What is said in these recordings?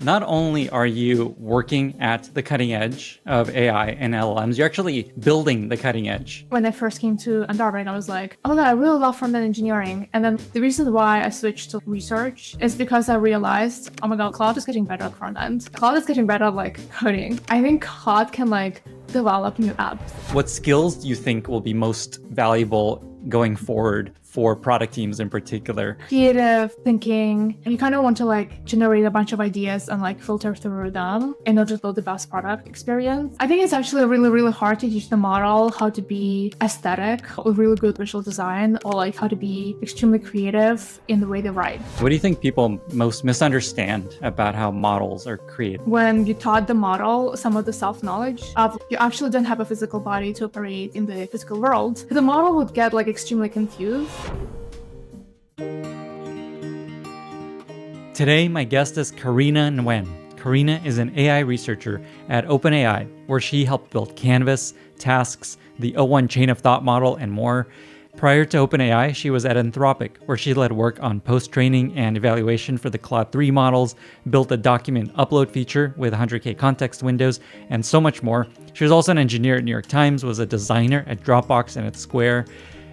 not only are you working at the cutting edge of AI and LLMs, you're actually building the cutting edge. When I first came to Anthropic, I was like, oh my God, I really love front-end engineering. And then the reason why I switched to research is because I realized, oh my God, Claude is getting better at front-end. Claude is getting better at coding. I think Claude can develop new apps. What skills do you think will be most valuable going forward for product teams in particular? Creative thinking, and you kind of want to generate a bunch of ideas and filter through them in order to build the best product experience. I think it's actually really, really hard to teach the model how to be aesthetic with really good visual design, or how to be extremely creative in the way they write. What do you think people most misunderstand about how models are created? When you taught the model some of the self-knowledge of you actually don't have a physical body to operate in the physical world, the model would get extremely confused. Today, my guest is Karina Nguyen. Karina is an AI researcher at OpenAI, where she helped build Canvas, Tasks, the O1 chain of thought model, and more. Prior to OpenAI, she was at Anthropic, where she led work on post-training and evaluation for the Claude 3 models, built a document upload feature with 100K context windows, and so much more. She was also an engineer at New York Times, was a designer at Dropbox and at Square.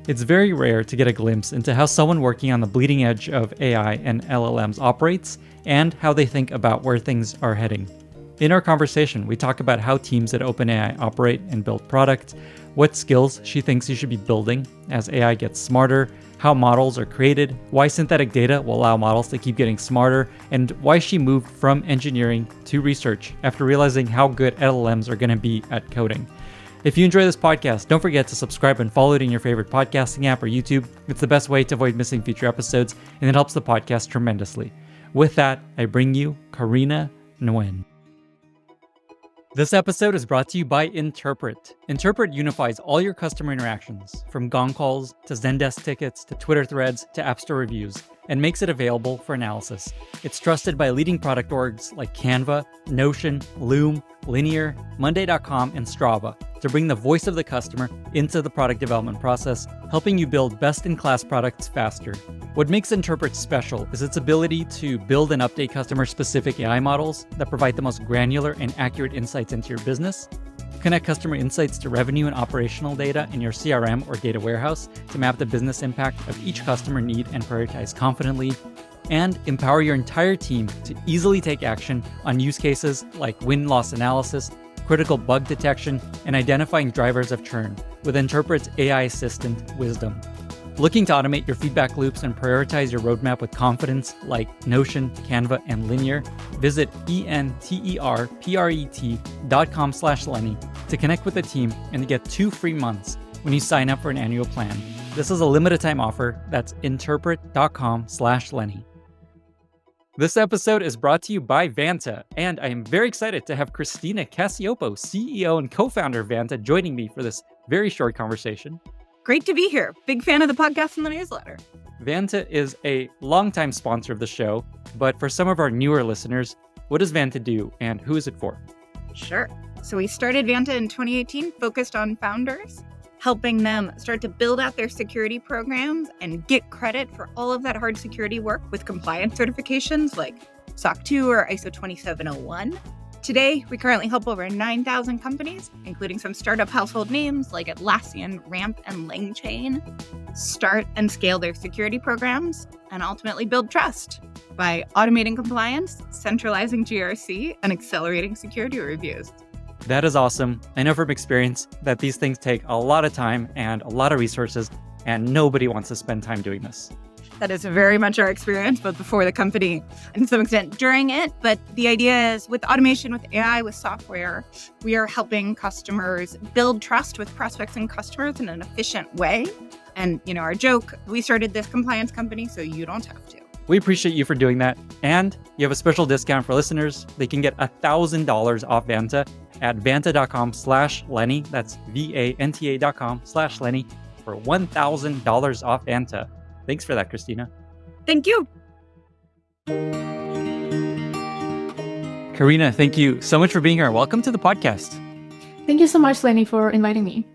It's very rare to get a glimpse into how someone working on the bleeding edge of AI and LLMs operates and how they think about where things are heading. In our conversation, we talk about how teams at OpenAI operate and build product, what skills she thinks you should be building as AI gets smarter, how models are created, why synthetic data will allow models to keep getting smarter, and why she moved from engineering to research after realizing how good LLMs are going to be at coding. If you enjoy this podcast, don't forget to subscribe and follow it in your favorite podcasting app or YouTube. It's the best way to avoid missing future episodes, and it helps the podcast tremendously. With that, I bring you Karina Nguyen. This episode is brought to you by Interpret. Interpret unifies all your customer interactions, from Gong calls to Zendesk tickets to Twitter threads to App Store reviews, and makes it available for analysis. It's trusted by leading product orgs like Canva, Notion, Loom, Linear, Monday.com, and Strava to bring the voice of the customer into the product development process, helping you build best-in-class products faster. What makes Interpret special is its ability to build and update customer-specific AI models that provide the most granular and accurate insights into your business, connect customer insights to revenue and operational data in your CRM or data warehouse to map the business impact of each customer need and prioritize confidently, and empower your entire team to easily take action on use cases like win-loss analysis, critical bug detection, and identifying drivers of churn with Interpret's AI assistant, Wisdom. Looking to automate your feedback loops and prioritize your roadmap with confidence like Notion, Canva, and Linear? Visit entrepret.com/Lenny to connect with the team and to get 2 free months when you sign up for an annual plan. This is a limited time offer. That's entrepret.com/Lenny. This episode is brought to you by Vanta, and I am very excited to have Christina Cassiopo, CEO and co-founder of Vanta, joining me for this very short conversation. Great to be here. Big fan of the podcast and the newsletter. Vanta is a longtime sponsor of the show, but for some of our newer listeners, what does Vanta do and who is it for? Sure. So we started Vanta in 2018, focused on founders, helping them start to build out their security programs and get credit for all of that hard security work with compliance certifications like SOC 2 or ISO 27001. Today, we currently help over 9,000 companies, including some startup household names like Atlassian, Ramp, and LangChain, start and scale their security programs and ultimately build trust by automating compliance, centralizing GRC, and accelerating security reviews. That is awesome. I know from experience that these things take a lot of time and a lot of resources, and nobody wants to spend time doing this. That is very much our experience, both before the company and to some extent during it. But the idea is with automation, with AI, with software, we are helping customers build trust with prospects and customers in an efficient way. And, our joke, we started this compliance company, so you don't have to. We appreciate you for doing that. And you have a special discount for listeners. They can get $1,000 off Vanta at vanta.com/Lenny. That's VANTA.com/Lenny for $1,000 off Vanta. Thanks for that, Christina. Thank you. Karina, thank you so much for being here. Welcome to the podcast. Thank you so much, Lenny, for inviting me.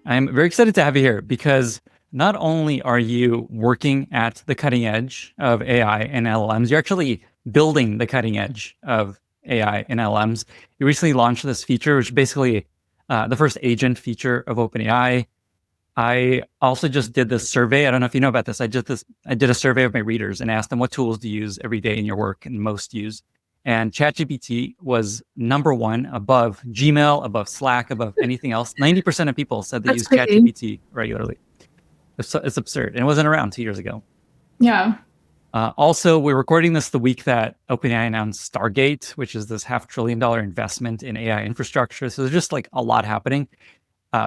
I'm very excited to have you here because not only are you working at the cutting edge of AI and LLMs, you're actually building the cutting edge of AI and LMs. You recently launched this feature, which is basically the first agent feature of OpenAI. I also just did this survey. I don't know if you know about this. I did a survey of my readers and asked them what tools do you use every day in your work and most use. And ChatGPT was number one, above Gmail, above Slack, above anything else. 90% of people said they That's use crazy. ChatGPT regularly. It's absurd. And it wasn't around 2 years ago. Yeah. Also, we're recording this the week that OpenAI announced Stargate, which is this $500 billion investment in AI infrastructure. So there's just like a lot happening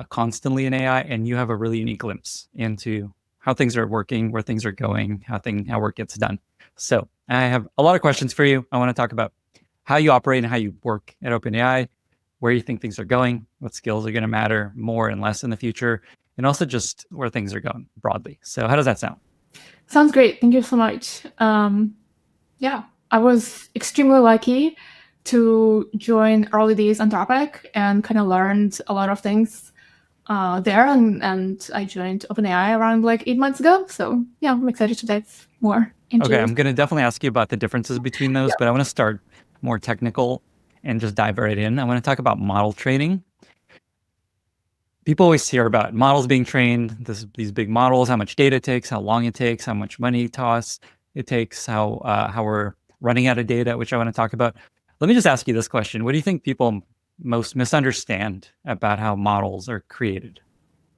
constantly in AI, and you have a really unique glimpse into how things are working, where things are going, how work gets done. So I have a lot of questions for you. I want to talk about how you operate and how you work at OpenAI, where you think things are going, what skills are going to matter more and less in the future, and also just where things are going broadly. So how does that sound? Sounds great. Thank you so much. Yeah, I was extremely lucky to join early days Anthropic and kind of learned a lot of things there. And I joined OpenAI around like 8 months ago. So yeah, I'm excited to dive more into Okay, I'm going to definitely ask you about the differences between those, Yeah. but I want to start more technical and just dive right in. I want to talk about model training. People always hear about models being trained, these big models, how much data it takes, how long it takes, how much money it takes, how we're running out of data, which I want to talk about. Let me just ask you this question. What do you think people most misunderstand about how models are created?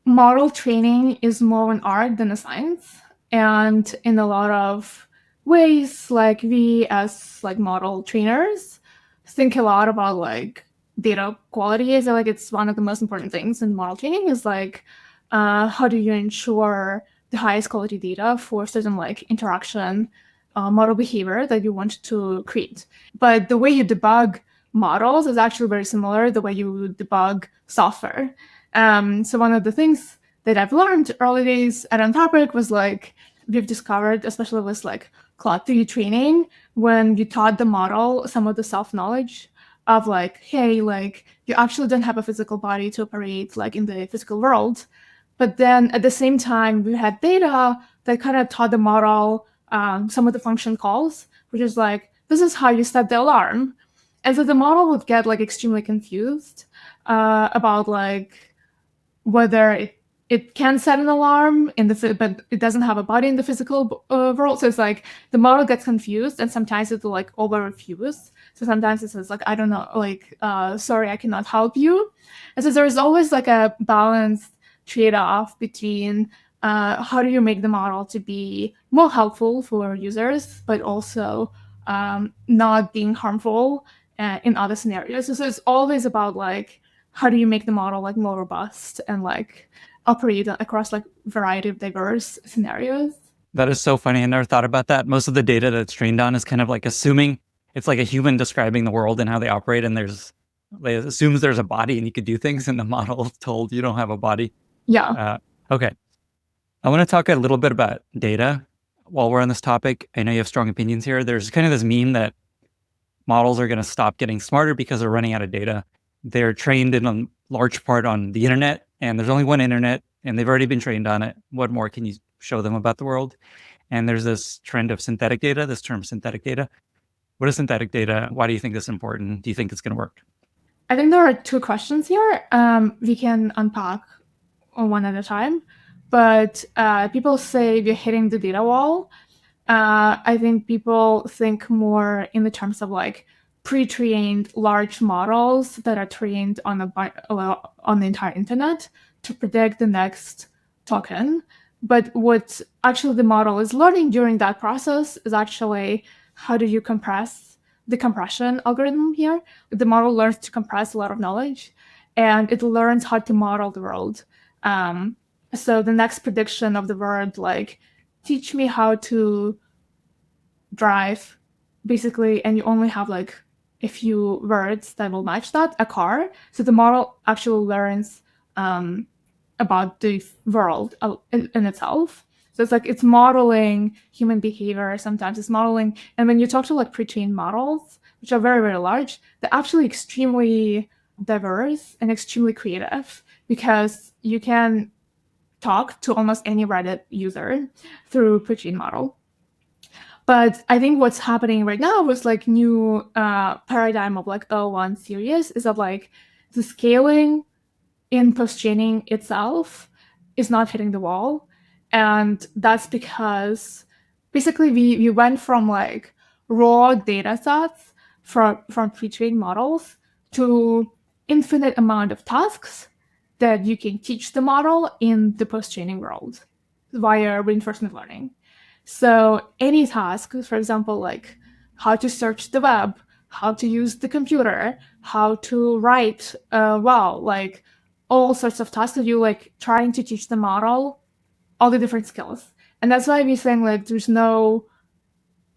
Model training is more an art than a science. And in a lot of ways, like we as like model trainers think a lot about like data quality. I feel like it's one of the most important things in model training is like how do you ensure the highest quality data for certain like interaction model behavior that you want to create. But the way you debug models is actually very similar the way you debug software. So one of the things that I've learned early days at Anthropic was like we've discovered, especially with like Claude 3 training, when you taught the model some of the self-knowledge of like, hey, like you actually don't have a physical body to operate like in the physical world. But then at the same time, we had data that kind of taught the model some of the function calls, which is like, this is how you set the alarm. And so the model would get like extremely confused about like whether it can set an alarm but it doesn't have a body in the physical world. So it's like the model gets confused, and sometimes it will like over refuse. So sometimes it says like, I don't know, like sorry, I cannot help you. And so there's always like a balanced trade-off between how do you make the model to be more helpful for users, but also not being harmful in other scenarios. So it's always about like how do you make the model like more robust and like operate across like variety of diverse scenarios. That is so funny. I never thought about that. Most of the data that's trained on is kind of like assuming it's like a human describing the world and how they operate, and it assumes there's a body and you could do things, and the model is told you don't have a body. Yeah. Okay. I want to talk a little bit about data while we're on this topic. I know you have strong opinions here. There's kind of this meme that models are going to stop getting smarter because they're running out of data. They're trained in a large part on the internet, and there's only one internet, and they've already been trained on it. What more can you show them about the world? And there's this trend of synthetic data, this term synthetic data. What is synthetic data? Why do you think this is important? Do you think it's going to work? I think there are two questions here. We can unpack one at a time. But people say we're hitting the data wall. I think people think more in the terms of like pre-trained large models that are trained on the entire internet to predict the next token. But what actually the model is learning during that process is actually how do you compress the compression algorithm here. The model learns to compress a lot of knowledge, and it learns how to model the world. So the next prediction of the word, like, teach me how to drive, basically, and you only have like a few words that will match that, a car. So the model actually learns about the world in itself. So it's like it's modeling human behavior. Sometimes it's modeling, and when you talk to like pre-trained models, which are very, very large, they're actually extremely diverse and extremely creative because you can talk to almost any Reddit user through pre-trained model. But I think what's happening right now with like new paradigm of like O1 series is that like the scaling in post-training itself is not hitting the wall. And that's because basically we went from like raw data sets from pre-trained models to infinite amount of tasks that you can teach the model in the post-training world via reinforcement learning. So any task, for example, like how to search the web, how to use the computer, how to write well, like all sorts of tasks that you like trying to teach the model all the different skills. And that's why we're saying like there's no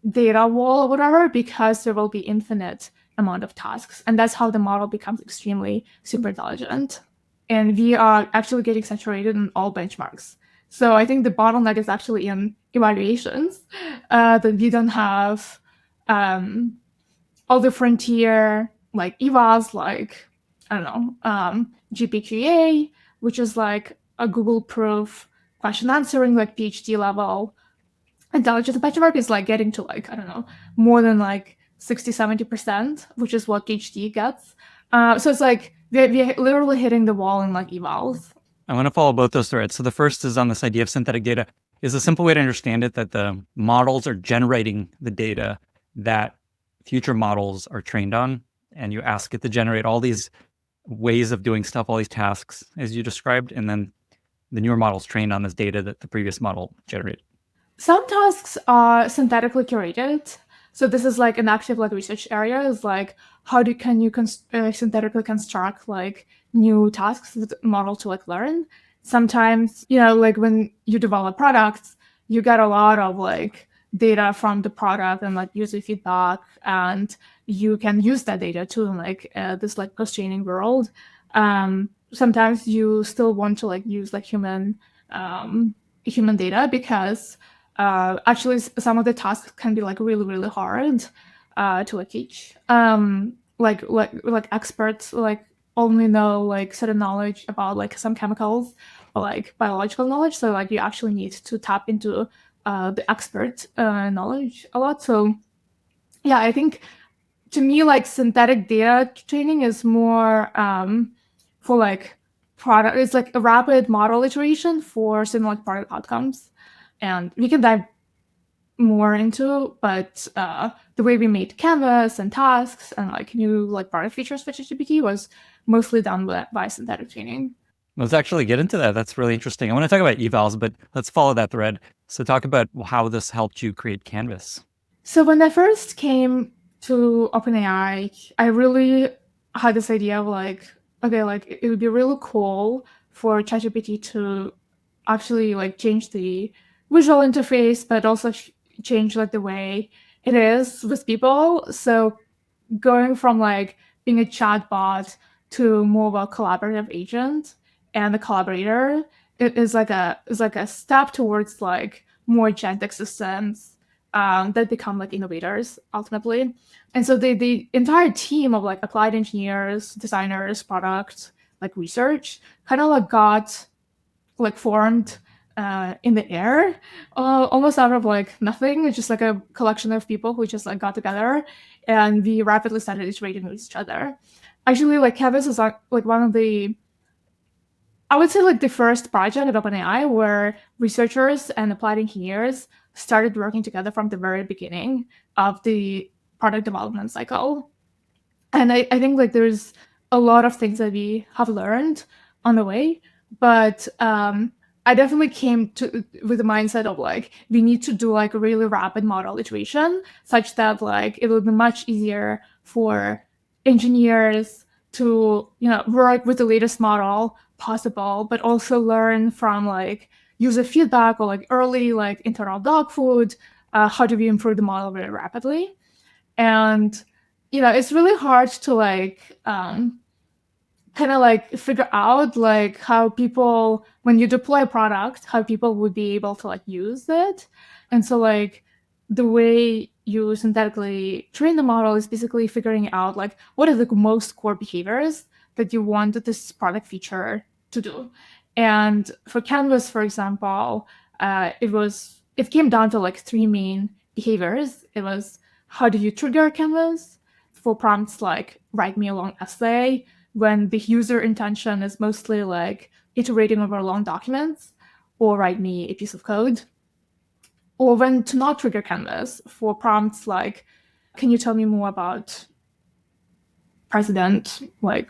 data wall or whatever, because there will be infinite amount of tasks. And that's how the model becomes extremely super intelligent. And we are actually getting saturated in all benchmarks. So I think the bottleneck is actually in evaluations, that we don't have all the frontier like evals, like I don't know, GPQA, which is like a Google proof question answering, like PhD level intelligence benchmark is like getting to like, I don't know, more than like 60-70%, which is what PhD gets. So it's like we're literally hitting the wall in like evals. I want to follow both those threads. So the first is on this idea of synthetic data. Is a simple way to understand it that the models are generating the data that future models are trained on, and you ask it to generate all these ways of doing stuff, all these tasks as you described, and then the newer model's trained on this data that the previous model generated. Some tasks are synthetically curated. So this is like an active like research area, is like can you synthetically construct like new tasks for the model to like learn. Sometimes, like when you develop products, you get a lot of like data from the product and like user feedback, and you can use that data too in like this like post-training world. Sometimes you still want to like use like human data, because actually some of the tasks can be like really really hard to like teach. Like experts like only know like certain knowledge about like some chemicals or like biological knowledge, so like you actually need to tap into the expert knowledge a lot. So yeah, I think to me like synthetic data training is more for like product. It's like a rapid model iteration for certain like product outcomes, and we can dive more into, but the way we made canvas and tasks and like new like product features for ChatGPT was mostly done by synthetic training. Let's actually get into that. That's really interesting. I want to talk about evals, but let's follow that thread. So talk about how this helped you create Canvas. So when I first came to OpenAI, I really had this idea of like, okay, like it would be really cool for ChatGPT to actually like change the visual interface, but also change like the way it is with people. So going from like being a chatbot to more of a collaborative agent and a collaborator, it is like a step towards like more agentic systems that become like innovators ultimately. And so the entire team of like applied engineers, designers, product, like research kind of like got like formed in the air, almost out of like nothing. It's just like a collection of people who just like got together, and we rapidly started iterating with each other. Actually, like Canvas is like one of the, I would say like the first project at OpenAI where researchers and applied engineers started working together from the very beginning of the product development cycle. And I think like there's a lot of things that we have learned on the way, but I definitely came to with the mindset of like we need to do like a really rapid model iteration such that like it will be much easier for engineers to work with the latest model possible, but also learn from like user feedback or like early like internal dog food. How do we improve the model very rapidly? And it's really hard to like kind of like figure out like how people, when you deploy a product, how people would be able to like use it. And so like the way you synthetically train the model is basically figuring out like what are the most core behaviors that you want this product feature to do. And for Canvas, for example, it came down to like three main behaviors. It was, how do you trigger Canvas for prompts like write me a long essay when the user intention is mostly like iterating over long documents, or write me a piece of code. Or when to not trigger Canvas for prompts like, can you tell me more about president, like,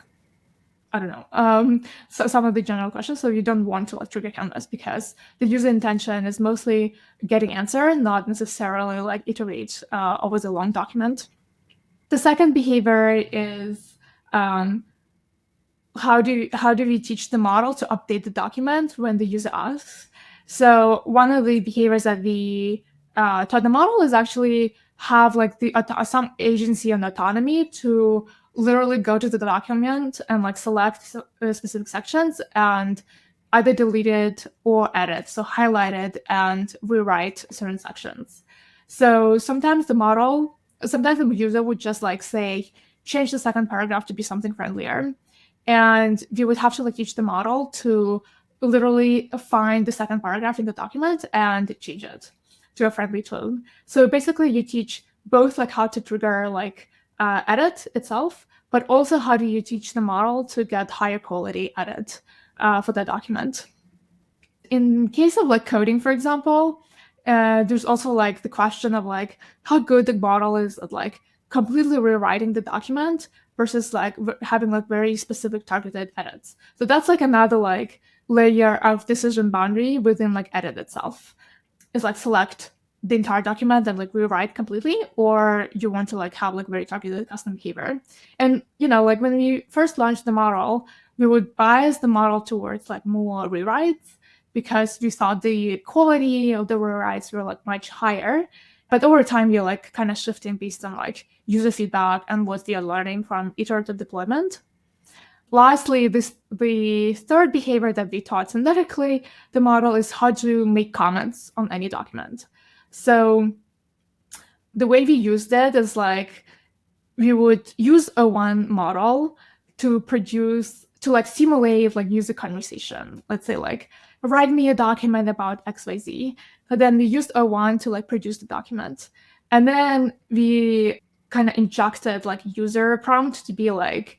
I don't know, so some of the general questions. So you don't want to like trigger Canvas because the user intention is mostly getting answer, not necessarily like iterate over the long document. The second behavior is how do we teach the model to update the document when the user asks? So one of the behaviors that we taught the model is actually have like the some agency and autonomy to literally go to the document and like select specific sections and either delete it or edit, so highlight it and rewrite certain sections. So sometimes the user would just like say, change the second paragraph to be something friendlier. And we would have to like teach the model to literally find the second paragraph in the document and change it to a friendly tone. So basically you teach both like how to trigger like edit itself, but also how do you teach the model to get higher quality edit for that document. In case of like coding, for example, there's also like the question of like how good the model is at like completely rewriting the document versus like having like very specific targeted edits. So that's like another like layer of decision boundary within like edit itself. Is like select the entire document and like rewrite completely, or you want to like have like very targeted custom behavior. And you know, like when we first launched the model, we would bias the model towards like more rewrites because we thought the quality of the rewrites were like much higher. But over time, we're like kind of shifting based on like user feedback and what they are learning from iterative deployment. Lastly, the third behavior that we taught synthetically the model is how to make comments on any document. So the way we used it is like we would use a one model to like simulate like user conversation. Let's say like write me a document about XYZ. But then we used O1 to like produce the document. And then we kind of injected like user prompt to be like,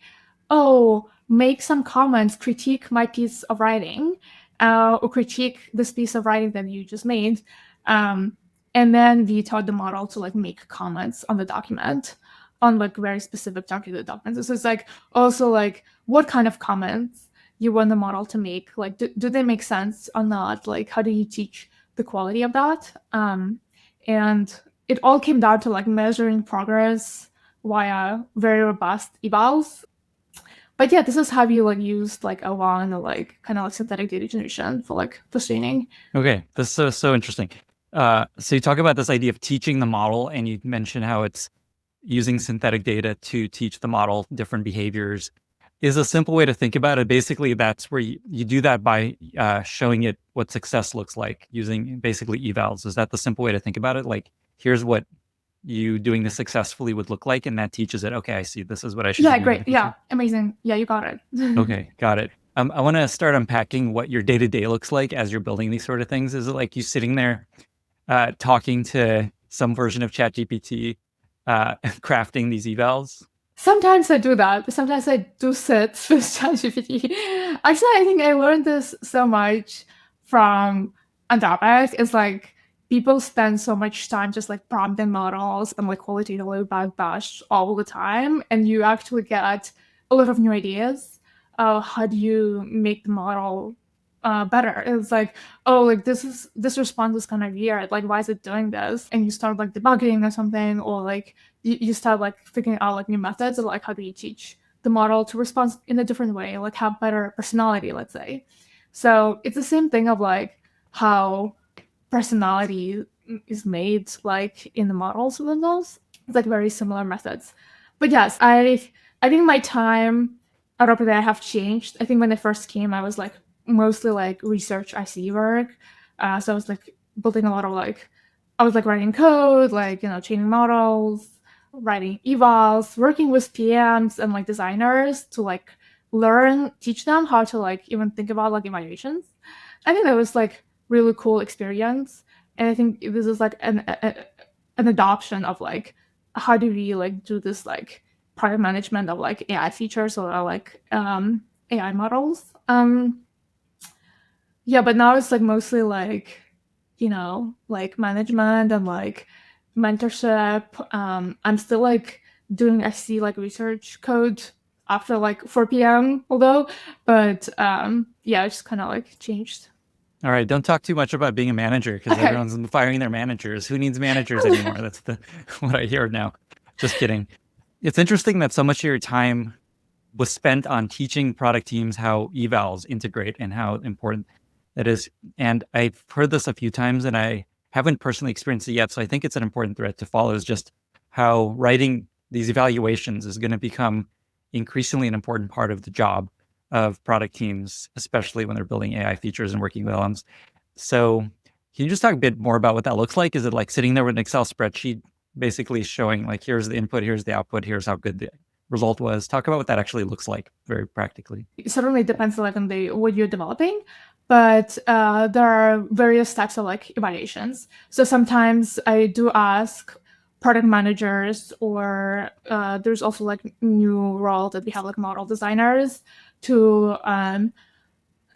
oh, make some comments, critique my piece of writing, or critique this piece of writing that you just made. And then we taught the model to like make comments on the document on like very specific targeted documents. So it's like also like what kind of comments you want the model to make, like do they make sense or not? Like how do you teach the quality of that? And it all came down to like measuring progress via very robust evals. But yeah, this is how you like use like O1 or like kind of like synthetic data generation for like for training. Okay, this is so interesting. So you talk about this idea of teaching the model, and you mentioned how it's using synthetic data to teach the model different behaviors. Is a simple way to think about it, basically that's where you do that by showing it what success looks like using basically evals. Is that the simple way to think about it? Like, here's what you doing this successfully would look like, and that teaches it, okay, I see, this is what I should do. Yeah, great. Yeah, amazing. Yeah, you got it. Okay, got it. I want to start unpacking what your day-to-day looks like as you're building these sort of things. Is it like you sitting there talking to some version of ChatGPT, crafting these evals? Sometimes I do that. Sometimes I do sit with ChatGPT. Actually, I think I learned this so much from Anthropic. It's like people spend so much time just like prompting models and like qualitatively bash all the time, and you actually get a lot of new ideas. How do you make the model better? It's like, oh, like this response is kind of weird. Like, why is it doing this? And you start like debugging or something, or like you start like figuring out like new methods of like how do you teach the model to respond in a different way, like have better personality, let's say. So it's the same thing of like how personality is made like in the models within those. It's like very similar methods. But yes, I think my time at OpenAI have changed. I think when I first came, I was like mostly like research IC work. So I was like building a lot of like, I was like writing code, like, you know, training models, writing evals, working with PMs and like designers to like teach them how to like even think about like evaluations. I think that was like really cool experience. And I think this is like a an adoption of like how do we like do this like product management of like AI features or like AI models. Yeah, but now it's like mostly like, like management and like mentorship. I'm still like doing SC like research code after like 4 p.m. although, but yeah, it's kind of like changed. All right, don't talk too much about being a manager because Okay. everyone's firing their managers. Who needs managers anymore? That's what I hear now. Just kidding. It's interesting that so much of your time was spent on teaching product teams how evals integrate and how important that is. And I've heard this a few times and I haven't personally experienced it yet. So I think it's an important thread to follow, is just how writing these evaluations is going to become increasingly an important part of the job of product teams, especially when they're building AI features and working with LLMs. So can you just talk a bit more about what that looks like? Is it like sitting there with an Excel spreadsheet, basically showing like, here's the input, here's the output, here's how good the result was? Talk about what that actually looks like very practically. It certainly depends like on the what you're developing, but there are various types of like evaluations. So sometimes I do ask product managers, or there's also like new role that we have like model designers to kind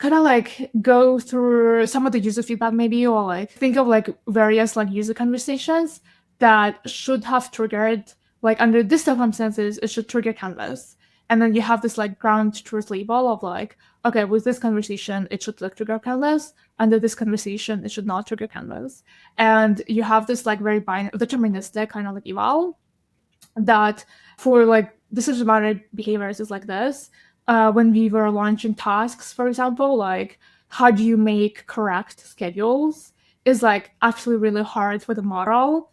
of like go through some of the user feedback maybe, or like think of like various like user conversations that should have triggered, like under these circumstances it should trigger Canvas, and then you have this like ground truth label of like, okay, with this conversation it should like trigger Canvas, under this conversation it should not trigger Canvas, and you have this like very deterministic kind of like eval that for like decision-oriented behaviors is like this. When we were launching tasks, for example, like how do you make correct schedules is like actually really hard for the model.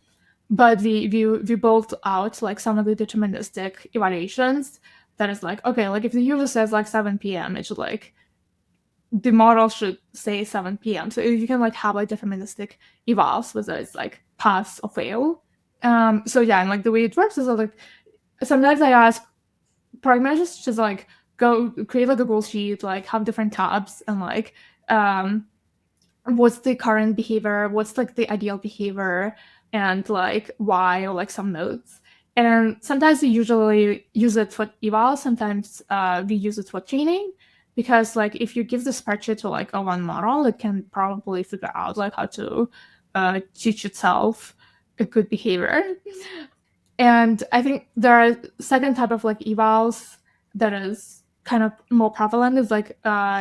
But we built out like some of the deterministic evaluations that is like, okay, like if the user says like 7 p.m., it should like the model should say 7 p.m. So you can like have like deterministic evals, whether it's like pass or fail. So yeah, and like the way it works is like sometimes I ask product managers to just like go create like a goal sheet, like have different tabs and like what's the current behavior, what's like the ideal behavior, and like why, or like some notes. And sometimes we usually use it for eval, sometimes we use it for training, because like if you give the spreadsheet to like a one model, it can probably figure out like how to teach itself a good behavior. And I think there are second type of like evals that is kind of more prevalent is like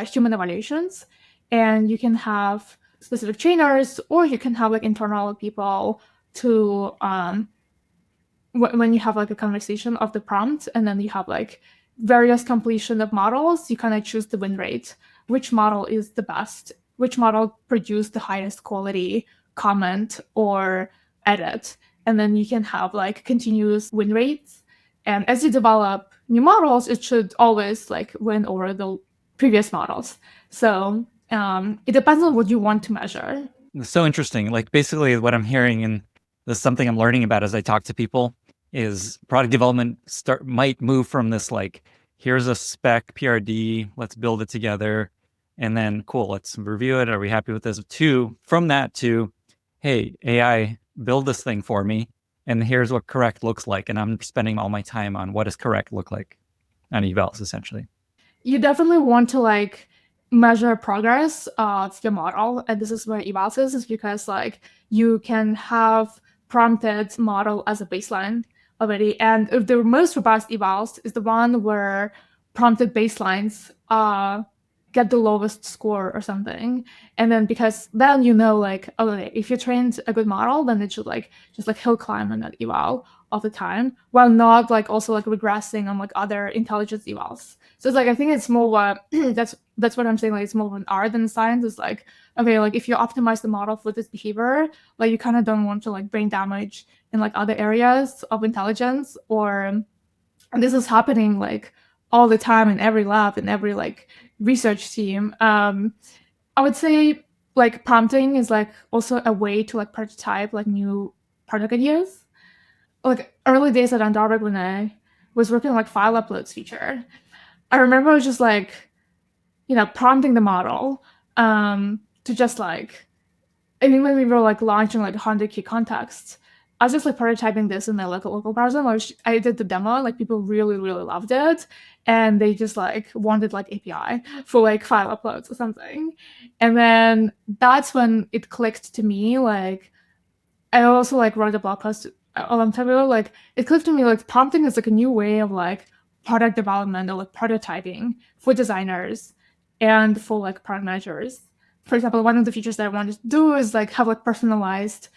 human evaluations. And you can have specific trainers, or you can have like internal people to when you have like a conversation of the prompt, and then you have like various completion of models, you kind of choose the win rate, which model is the best, which model produced the highest quality comment or edit, and then you can have like continuous win rates. And as you develop new models, it should always like win over the previous models. So it depends on what you want to measure. It's so interesting. Like basically what I'm hearing, and this is something I'm learning about as I talk to people, is product development might move from this like, here's a spec PRD, let's build it together, and then cool, let's review it. Are we happy with this? From that to, hey, AI, build this thing for me, and here's what correct looks like. And I'm spending all my time on what does correct look like on evals, essentially. You definitely want to like measure progress of your model, and this is where evals is because like you can have prompted model as a baseline already, and the most robust evals is the one where prompted baselines get the lowest score or something, and then because then you know like, okay, if you trained a good model, then it should like just like hill climb on that eval all the time, while not like also like regressing on like other intelligence evals. So it's like I think it's more that's what I'm saying, like it's more of an art than science. It's like, okay, like if you optimize the model for this behavior, like you kind of don't want to like brain damage in like other areas of intelligence, or and this is happening like all the time in every lab, in every like research team. I would say like prompting is like also a way to like prototype like new product ideas. Like early days at Anthropic, when I was working on like file uploads feature, I remember I was just like, prompting the model to just like, I mean, when we were like launching like 100 key contexts, I was just like prototyping this in my local browser. I did the demo, like people really, really loved it. And they just like wanted like API for like file uploads or something. And then that's when it clicked to me. Like I also like wrote a blog post a long time ago. Like it clicked to me like prompting is like a new way of like product development or like prototyping for designers and for like product managers. For example, one of the features that I wanted to do is like have like personalized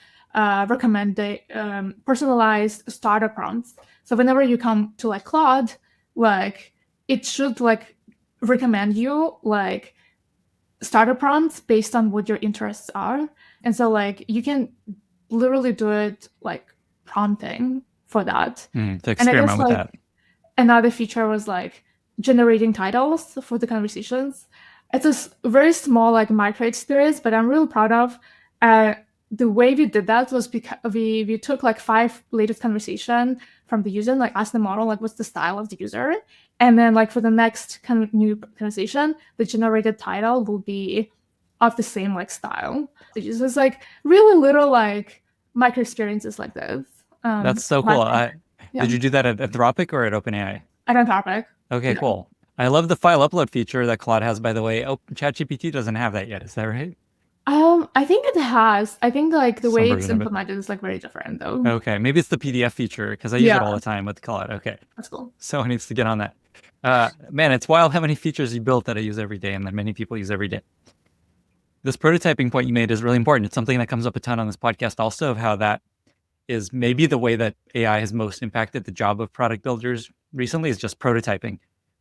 personalized starter prompts. So whenever you come to like Claude, like it should like recommend you like starter prompts based on what your interests are. And so like you can literally do it like prompting for that. To And I experiment guess with like that. another feature was like generating titles for the conversations. It's a very small like micro experience, but I'm really proud of. The way we did that was because we took like 5 latest conversation from the user and like asked the model like what's the style of the user, and then like for the next kind of new conversation, the generated title will be of the same like style. It's just like really little like micro experiences like this. That's so But cool. yeah, Did you do that at Anthropic or at OpenAI? I don't topic. Okay, Yeah. cool. I love the file upload feature that Claude has, by the way. Oh, ChatGPT doesn't have that yet. Is that right? I think it has. I think like the Some way it's version of it. implemented is like very different though. Okay, maybe it's the PDF feature because I use it Yeah, all the time with Claude. Okay, that's cool. someone needs to get on that. Man, it's wild how many features you built that I use every day and that many people use every day. This prototyping point you made is really important. It's something that comes up a ton on this podcast also, of how that is maybe the way that AI has most impacted the job of product builders recently, is just prototyping.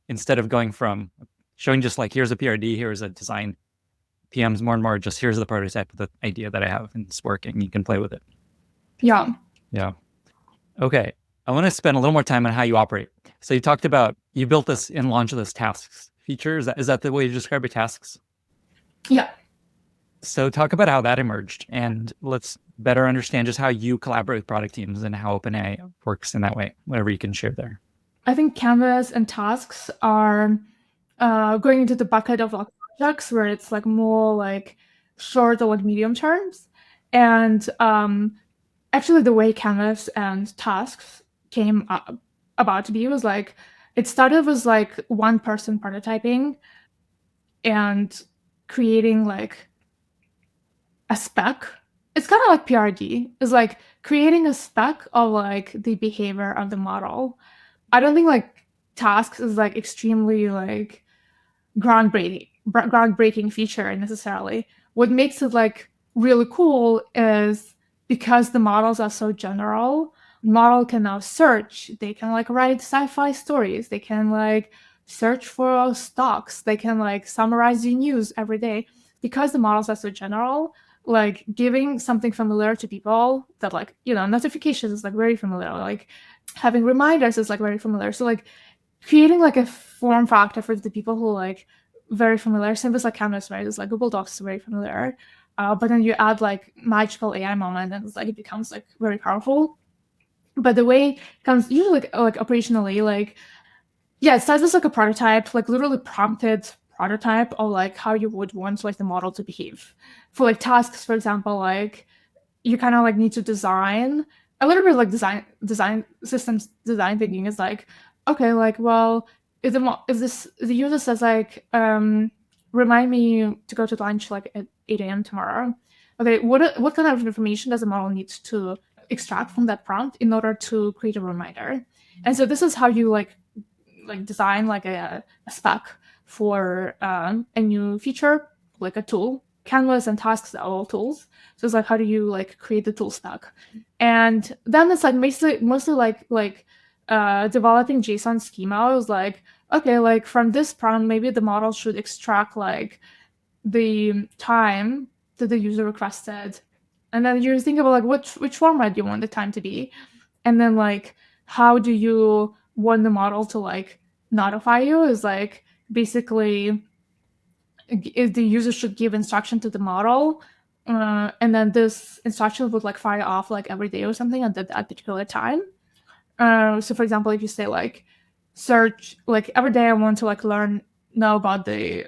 Instead of going from showing just like, here's a PRD, here's a design, PMs more and more just, here's the prototype of the idea that I have and it's working. You can play with it. Yeah. Yeah. Okay. I want to spend a little more time on how you operate. So you talked about, you built this in Launch tasks feature. Is that the way you describe your tasks? Yeah. So talk about how that emerged, and let's better understand just how you collaborate with product teams and how OpenAI works in that way, whatever you can share there. I think Canvas and tasks are going into the bucket of like projects where it's like more like short or like medium terms. And actually the way Canvas and tasks came about to be was like, it started with like one person prototyping and creating like a spec. It's kind of like PRD. It's like creating a spec of like the behavior of the model. I don't think like tasks is like extremely like groundbreaking feature necessarily. What makes it like really cool is because the models are so general, model can now search. They can like write sci-fi stories. They can like search for stocks. They can like summarize the news every day. Because the models are so general, like giving something familiar to people that like, you know, notifications is like very familiar. Like having reminders is like very familiar. So like creating like a form factor for the people who like very familiar. Same as like Canvas, right? It's like Google Docs is very familiar. But then you add like magical AI moment and it's like it becomes like very powerful. But the way it comes usually like operationally, like yeah, it starts as like a prototype, like literally prompted prototype of like how you would want like the model to behave. For like tasks, for example, like you kind of like need to design a little bit like design systems design thinking is like, okay, like well, if the user says like remind me to go to lunch like at 8 a.m. tomorrow. Okay, what kind of information does the model need to extract from that prompt in order to create a reminder? And so this is how you like design like a spec for a new feature, like a tool. Canvas and tasks are all tools. So it's like, how do you like create the tool spec? And then it's like mostly like developing JSON schema. I was like, okay, like from this prompt, maybe the model should extract like the time that the user requested. And then you think about like which format you want the time to be. And then like how do you want the model to like notify you is like basically if the user should give instruction to the model, and then this instruction would like fire off like every day or something at that particular time. So for example, if you say like search like every day I want to like know about the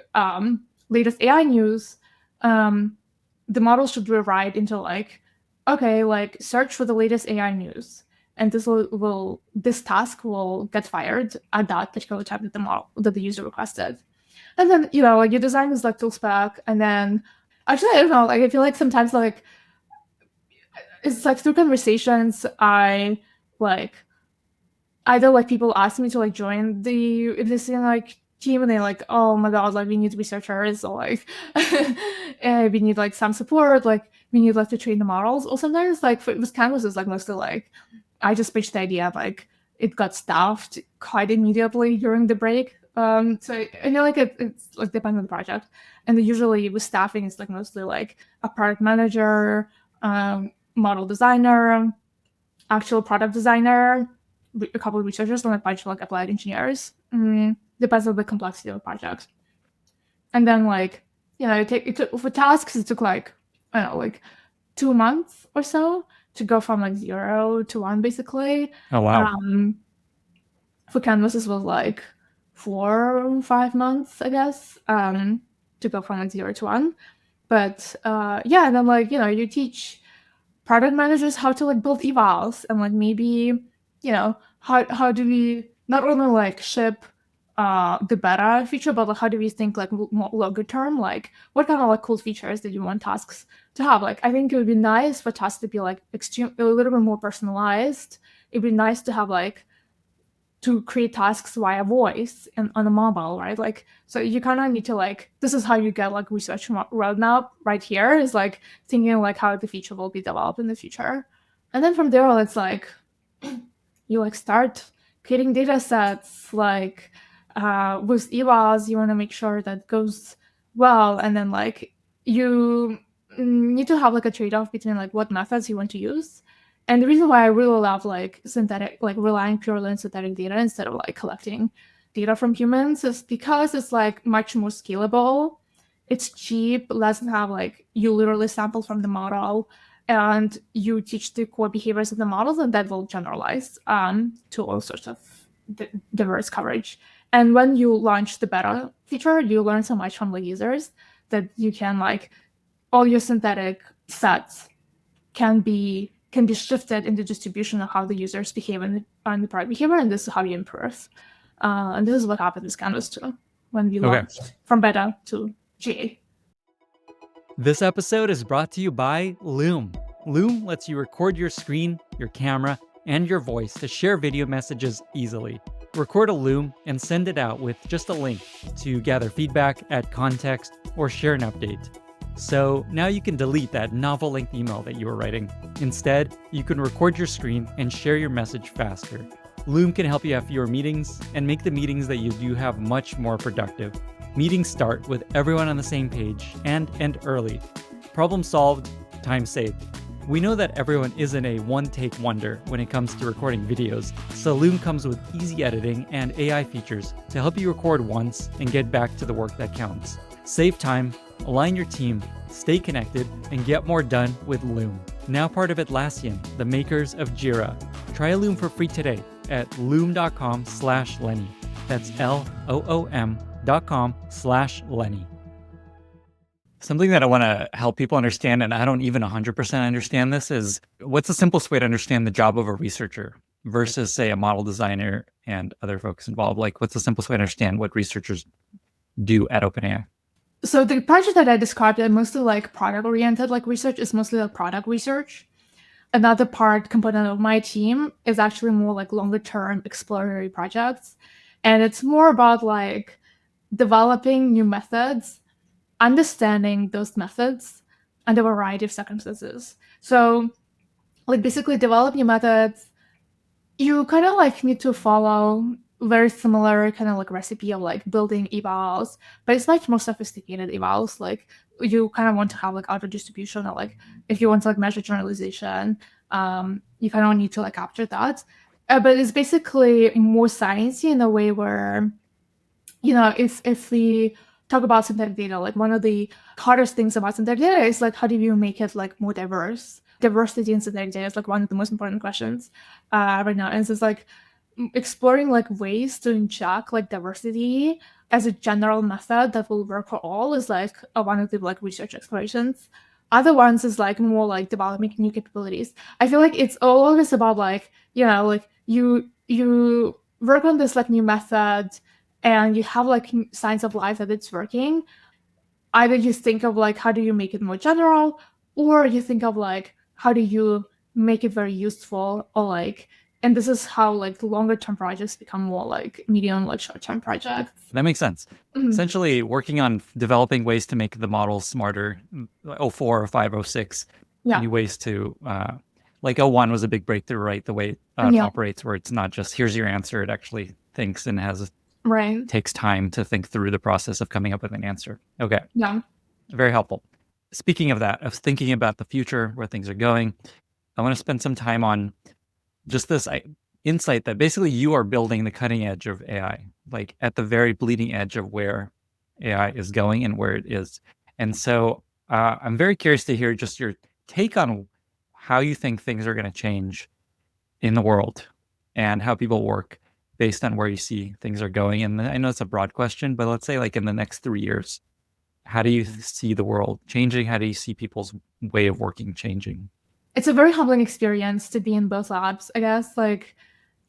latest AI news, the model should rewrite into like okay, like search for the latest AI news. And this task will get fired at that particular time that the user requested. And then, like you design this like tool spec, and then actually I don't know, like I feel like sometimes like it's like through conversations I like either like people ask me to like join the existing like team, and they're like, oh my god, like we need researchers, or like we need like some support, like we need like to train the models. Or sometimes like with Canvas is like mostly like I just pitched the idea, like it got staffed quite immediately during the break. So I know like it's like depends on the project, and usually with staffing it's like mostly like a product manager, model designer, actual product designer, a couple of researchers, and a bunch of like applied engineers. Depends on the complexity of the project. And then like it took for tasks it took like I don't know like 2 months or so to go from like 0 to 1 basically. Oh, wow. For Canvases was like 4 or 5 months, I guess, to go from like 0 to 1. But yeah, and then like you teach product managers how to like build evals, and like maybe how do we not only like ship the beta feature, but like how do we think like more longer term, like what kind of like cool features did you want tasks to have. Like I think it would be nice for tasks to be like a little bit more personalized. It'd be nice to have like to create tasks via voice and on a mobile, right? Like, so you kind of need to like, this is how you get like research roadmap right here, is like thinking like how the feature will be developed in the future. And then from there, it's like, you like start creating data sets, like with evals, you want to make sure that goes well. And then like you need to have like a trade-off between like what methods you want to use. And the reason why I really love like synthetic, like relying purely on synthetic data instead of like collecting data from humans is because it's like much more scalable. It's cheap, doesn't have like you literally sample from the model and you teach the core behaviors of the models, and that will generalize to all sorts of diverse coverage. And when you launch the beta feature, you learn so much from the users that you can like all your synthetic sets can be shifted in the distribution of how the users behave in the product behavior, and this is how you improve. And this is what happened with Canvas too, when we launched from beta to GA. This episode is brought to you by Loom. Loom lets you record your screen, your camera, and your voice to share video messages easily. Record a Loom and send it out with just a link to gather feedback, add context, or share an update. So now you can delete that novel-length email that you were writing. Instead, you can record your screen and share your message faster. Loom can help you have fewer meetings and make the meetings that you do have much more productive. Meetings start with everyone on the same page and end early. Problem solved, time saved. We know that everyone isn't a one-take wonder when it comes to recording videos, so Loom comes with easy editing and AI features to help you record once and get back to the work that counts. Save time, align your team, stay connected, and get more done with Loom. Now part of Atlassian, the makers of Jira. Try Loom for free today at loom.com/Lenny. That's LOOM.com/Lenny. Something that I want to help people understand, and I don't even 100% understand this, is what's the simplest way to understand the job of a researcher versus, say, a model designer and other folks involved? Like, what's the simplest way to understand what researchers do at OpenAI? So the project that I described are mostly like product-oriented, like research is mostly like product research. Another component of my team is actually more like longer-term exploratory projects. And it's more about like developing new methods, understanding those methods under a variety of circumstances. So like basically develop new methods, you kind of like need to follow very similar kind of like recipe of like building evals, but it's much more sophisticated evals. Like you kind of want to have like auto distribution, or like if you want to like measure generalization, you kind of need to like capture that. But it's basically more sciencey in a way where, if we talk about synthetic data, like one of the hardest things about synthetic data is like how do you make it like more diverse? Diversity in synthetic data is like one of the most important questions right now. And it's just like exploring like ways to inject like diversity as a general method that will work for all is like one of the like research explorations Other ones is like more like developing new capabilities. I feel like it's always about like, like you work on this like new method and you have like signs of life that it's working. Either you think of like how do you make it more general, or you think of like how do you make it very useful, or like, and this is how like the longer term projects become more like medium, like short term projects. That makes sense. Essentially, working on developing ways to make the models smarter, oh 04 or 05, 06, Yeah. new ways to, like 01 was a big breakthrough, right? The way it Yeah. operates, where it's not just here's your answer, it actually thinks and Right. takes time to think through the process of coming up with an answer. Okay. Yeah. Very helpful. Speaking of that, of thinking about the future, where things are going, I want to spend some time on just this insight that basically you are building the cutting edge of AI, like at the very bleeding edge of where AI is going and where it is. And so I'm very curious to hear just your take on how you think things are going to change in the world and how people work based on where you see things are going. And I know it's a broad question, but let's say like in the next 3 years, how do you see the world changing? How do you see people's way of working changing? It's a very humbling experience to be in both labs, I guess. Like,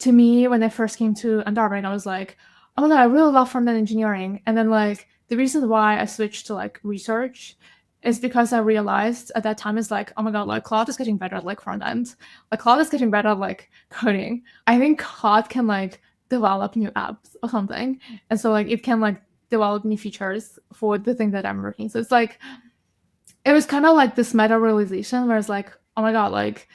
to me, when I first came to Anthropic, I was like, oh my God, I really love front-end engineering. And then like the reason why I switched to like research is because I realized at that time is like, oh my God, like Claude is getting better at like front end. Like Claude is getting better at like coding. I think Claude can like develop new apps or something. And so like it can like develop new features for the thing that I'm working. So it's like, it was kind of like this meta realization where it's like, oh my God, like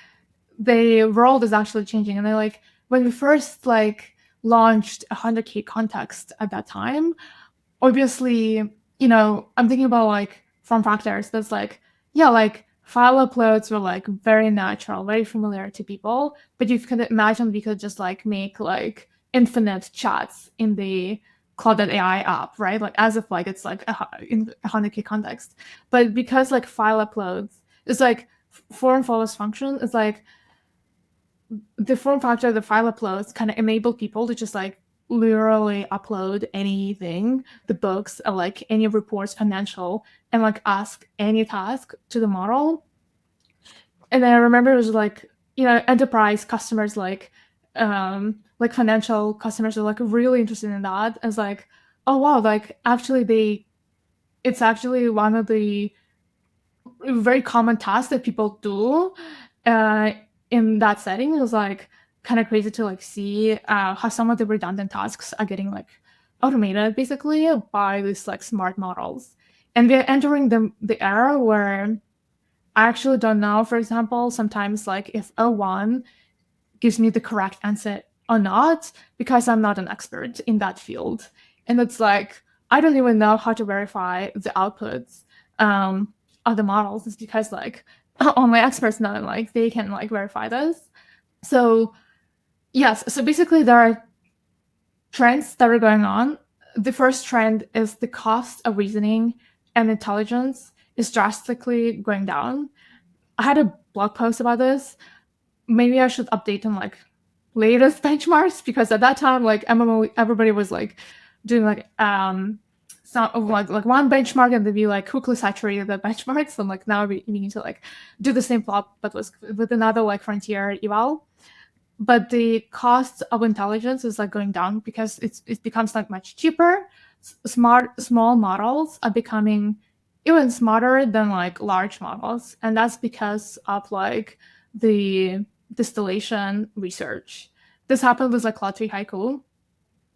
the world is actually changing. And I like, when we first like launched 100K context at that time, obviously, I'm thinking about like form factors that's like, yeah, like file uploads were like very natural, very familiar to people. But you can imagine we could just like make like infinite chats in the Claude AI app, right? Like as if like it's like in 100K context. But because like file uploads, it's like form follows function. It's like the form factor of the file uploads kind of enable people to just like literally upload anything, the books or like any reports, financial, and like ask any task to the model. And I remember it was like, enterprise customers like financial customers are like really interested in that as like, oh wow, like actually it's actually one of the very common tasks that people do in that setting. It was like kind of crazy to like see how some of the redundant tasks are getting like automated basically by these like smart models. And we're entering the era where I actually don't know, for example, sometimes like if a one gives me the correct answer or not, because I'm not an expert in that field. And it's like, I don't even know how to verify the outputs of the models. It's because like only experts know, like they can like verify this. So yes, so basically there are trends that are going on. The first trend is the cost of reasoning and intelligence is drastically going down. I had a blog post about this. Maybe I should update on like latest benchmarks, because at that time like MMO everybody was like doing like some like one benchmark and they'd be like quickly saturated the benchmarks. So like now we need to like do the same plot but with another like frontier eval. But the cost of intelligence is like going down because it becomes like much cheaper. Small models are becoming even smarter than like large models, and that's because of like the distillation research. This happened with like Claude 3 Haiku.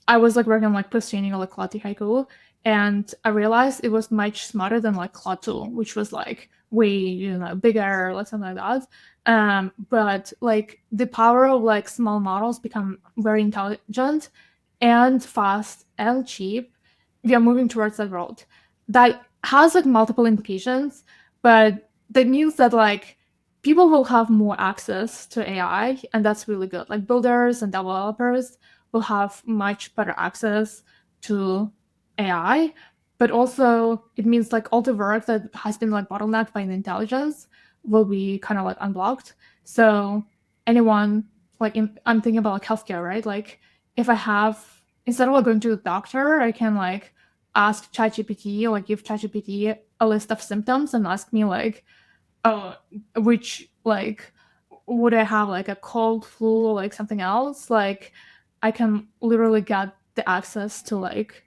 I was like working on like post-training like Claude 3 Haiku, and I realized it was much smarter than like Claude 2, which was like way bigger, like something like that. But like the power of like small models become very intelligent and fast and cheap. We are moving towards that world that has like multiple implications, but that means that like people will have more access to AI, and that's really good. Like builders and developers will have much better access to AI, but also it means like all the work that has been like bottlenecked by the intelligence will be kind of like unblocked. So anyone I'm thinking about like healthcare, right? Like if I have, instead of like going to the doctor, I can like ask ChatGPT or like give ChatGPT a list of symptoms and ask me like, oh, which like would I have like a cold flu or like something else, like I can literally get the access to like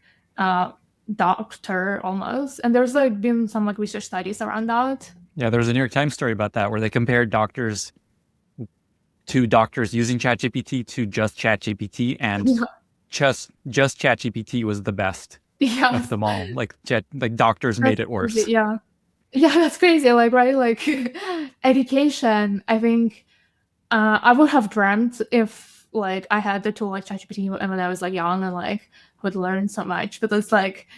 doctor almost. And there's like been some like research studies around that. Yeah, there was a New York Times story about that where they compared doctors using ChatGPT to just ChatGPT, and just ChatGPT was the best Yeah. of them all. Like doctors made it worse. Yeah. Yeah, that's crazy. Like, right? Like education, I think I would have dreamt if like I had the tool like ChatGPT when I was like young and like would learn so much. But it's like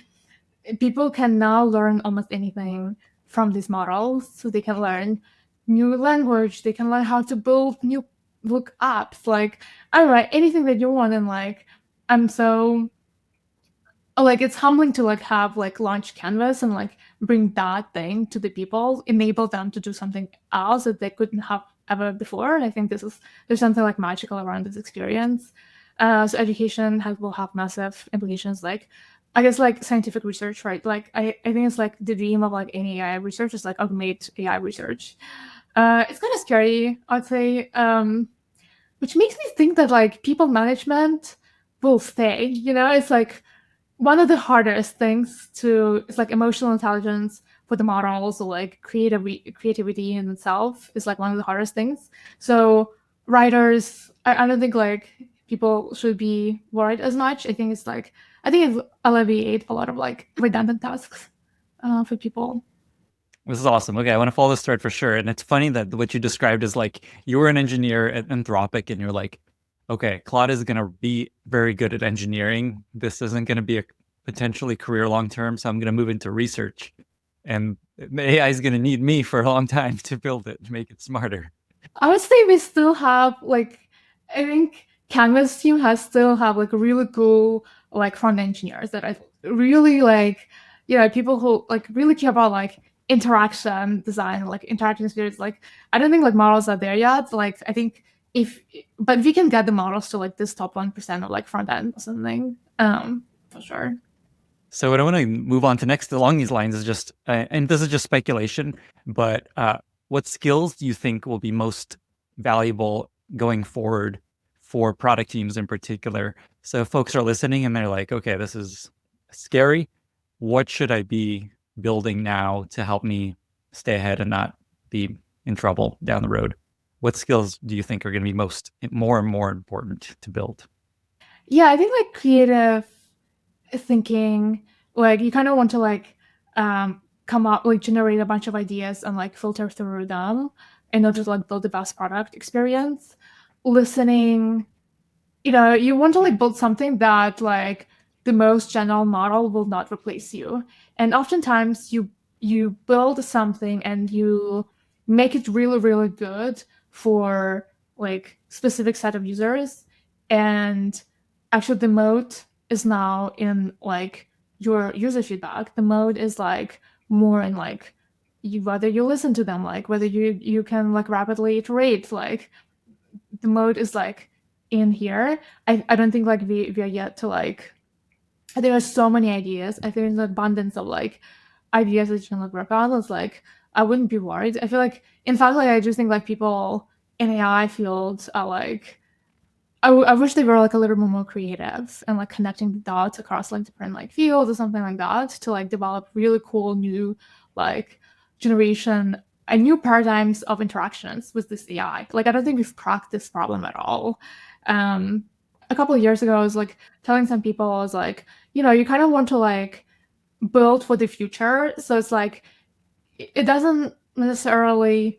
people can now learn almost anything from these models. So they can learn new language, they can learn how to build new look apps, like I don't know, anything that you want. And like I'm so like it's humbling to like have like launch Canvas and like bring that thing to the people, enable them to do something else that they couldn't have ever before. And I think there's something like magical around this experience. So education will have massive implications, like I guess like scientific research, right? Like I think it's like the dream of like any AI research is like automate AI research. It's kind of scary, I'd say, which makes me think that like people management will stay. It's like one of the hardest things to it's like emotional intelligence for the models, or like creativity in itself is like one of the hardest things. So writers, I don't think like people should be worried as much. I think it alleviate a lot of like redundant tasks for people. This is awesome. Okay, I want to follow this thread for sure. And it's funny that what you described is like you were an engineer at Anthropic and you're like, okay, Claude is going to be very good at engineering. This isn't going to be a potentially career long term, so I'm going to move into research. And the AI is going to need me for a long time to build it, to make it smarter. I would say we still have like, I think Canvas team still have like really cool like front engineers that I really like, people who like really care about like interaction design, like interaction experience. Like I don't think like models are there yet. Like I think but we can get the models to like this top 1% of like front end or something, for sure. So what I want to move on to next along these lines is just, and this is just speculation, but what skills do you think will be most valuable going forward for product teams in particular? So if folks are listening and they're like, okay, this is scary. What should I be building now to help me stay ahead and not be in trouble down the road? What skills do you think are going to be more and more important to build? Yeah, I think like creative thinking, like you kind of want to like come up, like generate a bunch of ideas and like filter through them and not just like build the best product experience. Listening, you want to like build something that like the most general model will not replace you. And oftentimes you build something and you make it really, really good for like specific set of users. And actually the mode is now in like your user feedback. The mode is like more in like whether you listen to them, like whether you can like rapidly iterate, like the mode is like in here. I don't think like we are yet to like, there are so many ideas. I think there's an abundance of like ideas that you can like work on. It's like I wouldn't be worried. I feel like in fact like I just think like people in AI fields are like I wish they were like a little bit more creative and like connecting the dots across like different like fields or something like that to like develop really cool new like generation and new paradigms of interactions with this AI. Like I don't think we've cracked this problem at all. A couple of years ago, I was like telling some people, I was like, you kind of want to like build for the future. So it's like it doesn't necessarily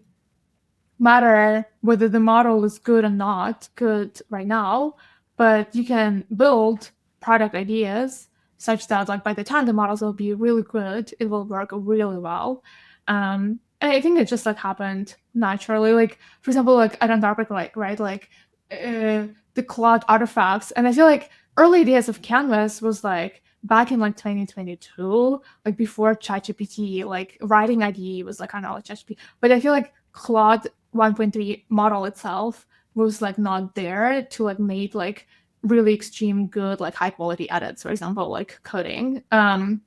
matter whether the model is good or not good right now, but you can build product ideas such that like by the time the models will be really good, it will work really well. And I think it just like happened naturally. Like for example, like at Anthropic, like right, like the Claude artifacts, and I feel like early days of Canvas was like back in like 2022, like before ChatGPT, like writing IDE was like kind of like ChatGPT, but I feel like Claude 1.3 model itself was like not there to like make like really extreme good like high quality edits, for example, like coding. And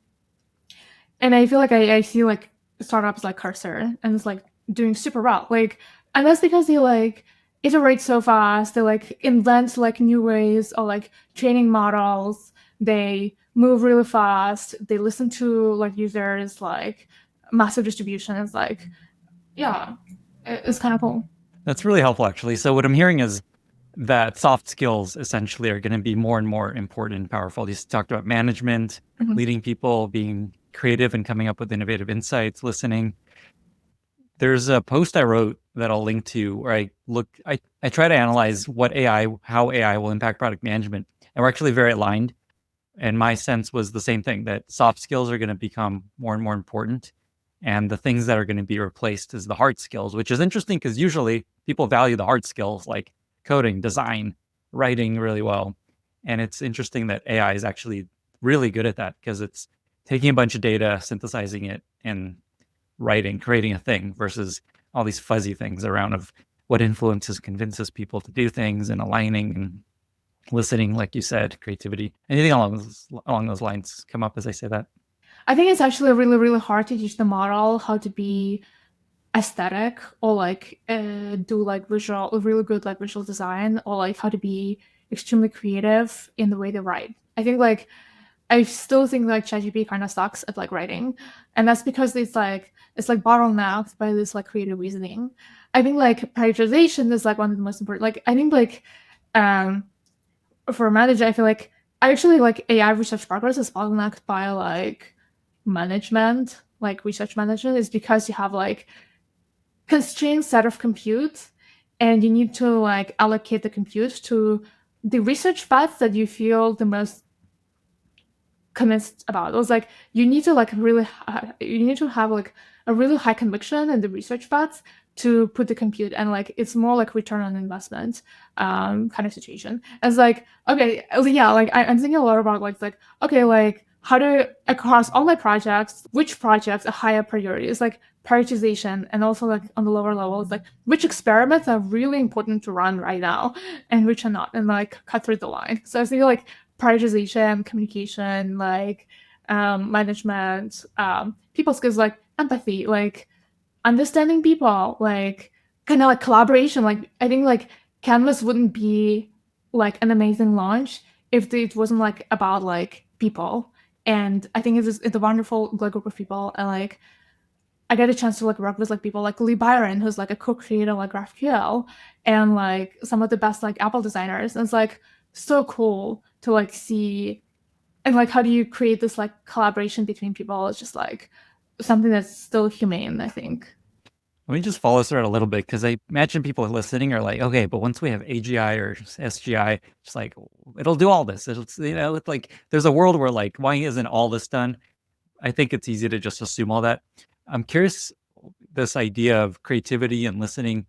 I feel like I see like startups like Cursor, and it's like doing super well. Like, and that's because they like iterate so fast. They like invent like new ways or like training models. They move really fast. They listen to like users. Like massive distribution is like, yeah, it's kind of cool. That's really helpful, actually. So what I'm hearing is that soft skills essentially are going to be more and more important and powerful. You talked about management, leading people, being creative and coming up with innovative insights, listening. There's a post I wrote that I'll link to where I try to analyze how AI will impact product management. And we're actually very aligned. And my sense was the same thing, that soft skills are going to become more and more important. And the things that are going to be replaced is the hard skills, which is interesting because usually people value the hard skills like coding, design, writing really well. And it's interesting that AI is actually really good at that because it's taking a bunch of data, synthesizing it, and creating a thing versus all these fuzzy things around of what convinces people to do things and aligning and listening, like you said, creativity. Anything along those lines come up as I say that? I think it's actually really, really hard to teach the model how to be aesthetic or like do like really good like visual design or like how to be extremely creative in the way they write. I think like I still think like ChatGPT kind of sucks at like writing, and that's because it's like bottlenecked by this like creative reasoning. I think like prioritization is like one of the most important. Like I think like um for a manager, I feel like I actually like AI research progress is bottlenecked by like management, like research management, is because you have like constrained set of compute and you need to like allocate the compute to the research paths that you feel the most convinced about. It was like you need to like you need to have like a really high conviction in the research paths to put the compute, and like it's more like return on investment kind of situation. It's like okay, yeah, like I'm thinking a lot about like okay, like how to across all my projects, which projects are higher priority. It's like prioritization, and also like on the lower level, it's like which experiments are really important to run right now and which are not, and like cut through the line. So I think like prioritization, communication, like management, people skills, like empathy, like understanding people, like kind of like collaboration. Like I think like Canvas wouldn't be like an amazing launch if it wasn't like about like people. And I think it's a wonderful like, group of people, and like I get a chance to like work with like people like Lee Byron, who's like a co-creator like GraphQL, and like some of the best like Apple designers. And it's like so cool to like see, and like how do you create this like collaboration between people? It's just like something that's still humane, I think. Let me just follow through it a little bit because I imagine people listening are like, okay, but once we have AGI or SGI, it's like it'll do all this. It's like there's a world where like, why isn't all this done? I think it's easy to just assume all that. I'm curious, this idea of creativity and listening,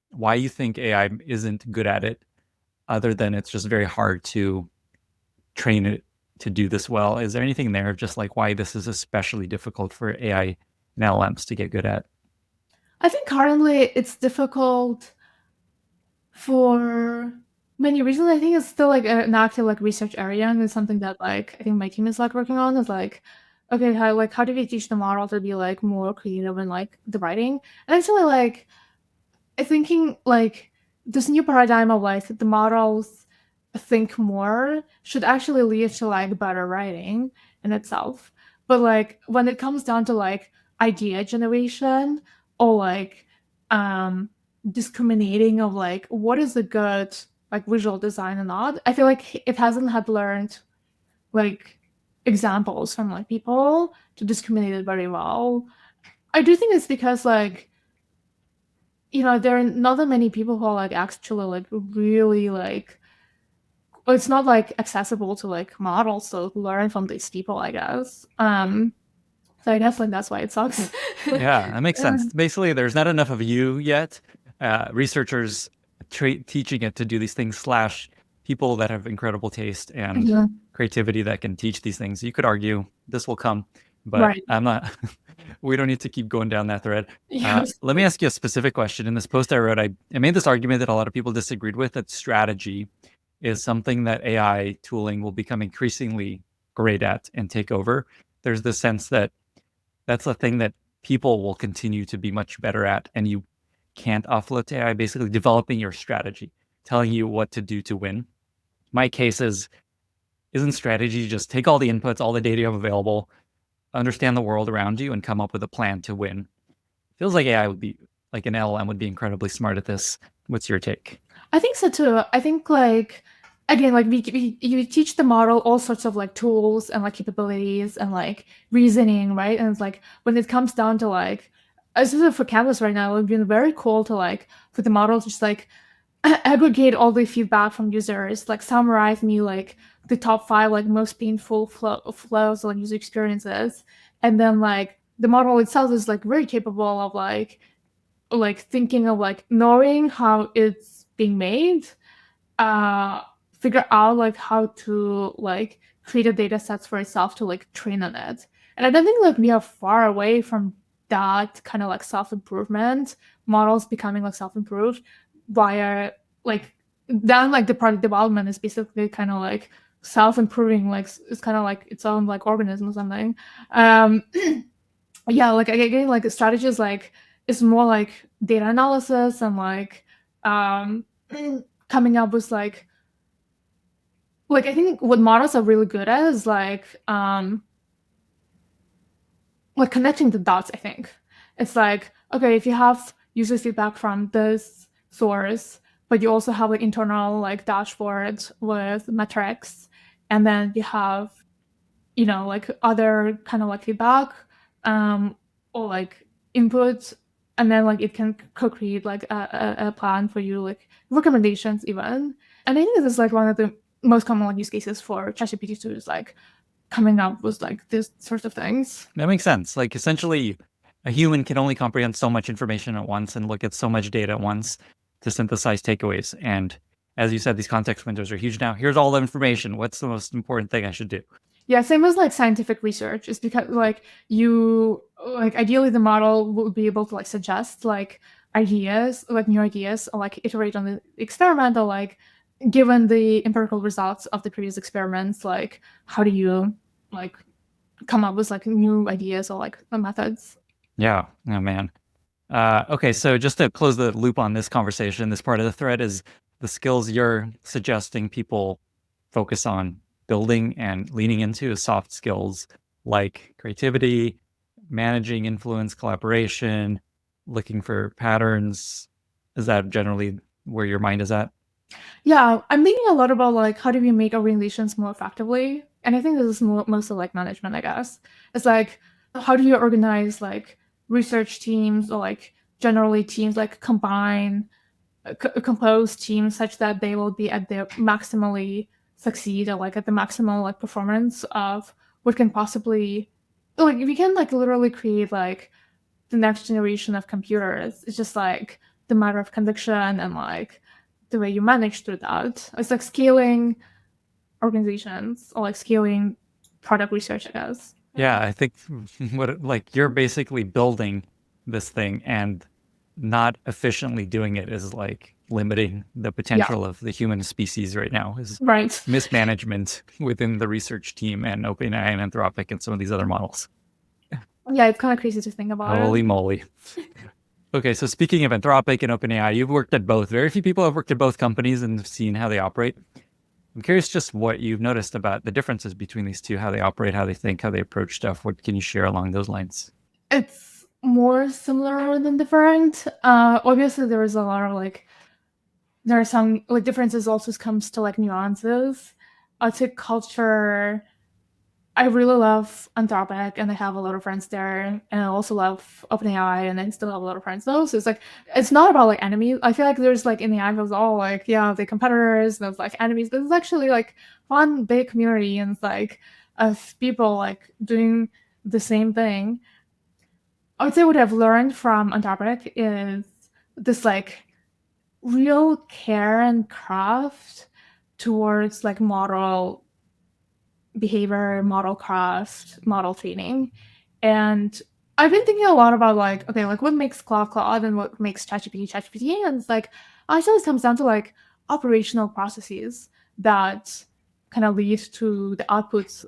why you think AI isn't good at it, other than it's just very hard to train it to do this well. Is there anything there of just like why this is especially difficult for AI and LLMs to get good at? I think currently it's difficult for many reasons. I think it's still like an active like research area, and it's something that like I think my team is like working on. Is like, okay, how do we teach the model to be like more creative in like the writing? And actually like thinking like this new paradigm of like the models think more should actually lead to like better writing in itself. But like when it comes down to like idea generation or like um discriminating of like what is a good like visual design and not, I feel like it hasn't had learned like examples from like people to discriminate it very well. I do think it's because like there are not that many people who are like actually like really like it's not like accessible to like models to learn from these people, I guess. So I guess like that's why it sucks. Yeah, that makes sense. Basically, there's not enough of you yet. Researchers teaching it to do these things slash people that have incredible taste and Yeah. creativity that can teach these things. You could argue this will come, but Right. I'm not. We don't need to keep going down that thread. Yes. Let me ask you a specific question. In this post I wrote, I made this argument that a lot of people disagreed with, that strategy is something that AI tooling will become increasingly great at and take over. There's this sense that that's a thing that people will continue to be much better at, and you can't offload to AI, basically developing your strategy, telling you what to do to win. My case isn't strategy just take all the inputs, all the data you have available, understand the world around you, and come up with a plan to win. Feels like AI would be, like an LLM would be incredibly smart at this. What's your take? I think so too. I think like again, like you teach the model all sorts of like tools and like capabilities and like reasoning, right? And it's like when it comes down to like, especially for Canvas right now, it's been very cool to like for the model to just like aggregate all the feedback from users, like summarize me like the top 5 like most painful flows like user experiences, and then like the model itself is like very capable of like thinking of like knowing how it's being made, figure out like how to like create a data sets for itself to like train on it. And I don't think like we are far away from that kind of like self-improvement, models becoming like self-improved via like then like the product development is basically kind of like self-improving, like it's kind of like its own like organism or something. Yeah, like again, like strategies like it's more like data analysis and like coming up with like I think what models are really good at is like connecting the dots. I think it's like, okay, if you have user feedback from this source, but you also have like internal like dashboards with metrics, and then you have like other kind of like feedback or like input, and then like it can co-create like a plan for you, like recommendations even. And I think this is like one of the most common like use cases for ChatGPT 2 is like coming up with like this sorts of things. That makes sense. Like essentially, a human can only comprehend so much information at once and look at so much data at once to synthesize takeaways. And as you said, these context windows are huge now. Here's all the information. What's the most important thing I should do? Yeah, same as like scientific research is because like you like ideally the model would be able to like suggest like ideas, like new ideas, or like iterate on the experiment, or like given the empirical results of the previous experiments, like how do you like come up with like new ideas or like methods. Yeah. Oh, man. Okay, so just to close the loop on this conversation, this part of the thread is the skills you're suggesting people focus on building and leaning into is soft skills like creativity, managing influence, collaboration, looking for patterns. Is that generally where your mind is at? Yeah, I'm thinking a lot about like how do we make organizations more effectively, and I think this is mostly like management, I guess. It's like how do you organize like research teams or like generally teams like compose teams such that they will be at their maximally succeed, or like at the maximal like performance of what can possibly like we can like literally create like the next generation of computers. It's just like the matter of conviction and like the way you manage through that. It's like scaling organizations or like scaling product research, I guess. Yeah, I think like you're basically building this thing and not efficiently doing it is like limiting the potential of the human species right now is Right. mismanagement within the research team and OpenAI and Anthropic and some of these other models. Yeah, it's kind of crazy to think about. Holy moly. Okay, so speaking of Anthropic and OpenAI, you've worked at both. Very few people have worked at both companies and seen how they operate. I'm curious just what you've noticed about the differences between these two, how they operate, how they think, how they approach stuff. What can you share along those lines? It's more similar than different. Obviously, there is a lot of like, there are some like differences also comes to like nuances. I'd say culture. I really love Anthropic and I have a lot of friends there. And I also love OpenAI and I still have a lot of friends though. So it's like, it's not about like enemies. I feel like there's like in the AI, it was all like, yeah, the competitors, and it's like enemies. But it's actually like fun, big community and it's like of people like doing the same thing. I would say what I've learned from Anthropic is this like real care and craft towards like model behavior, model craft, model training. And I've been thinking a lot about like, okay, like what makes Claude and what makes ChatGPT. And it's like, actually, it comes down to like operational processes that kind of lead to the outputs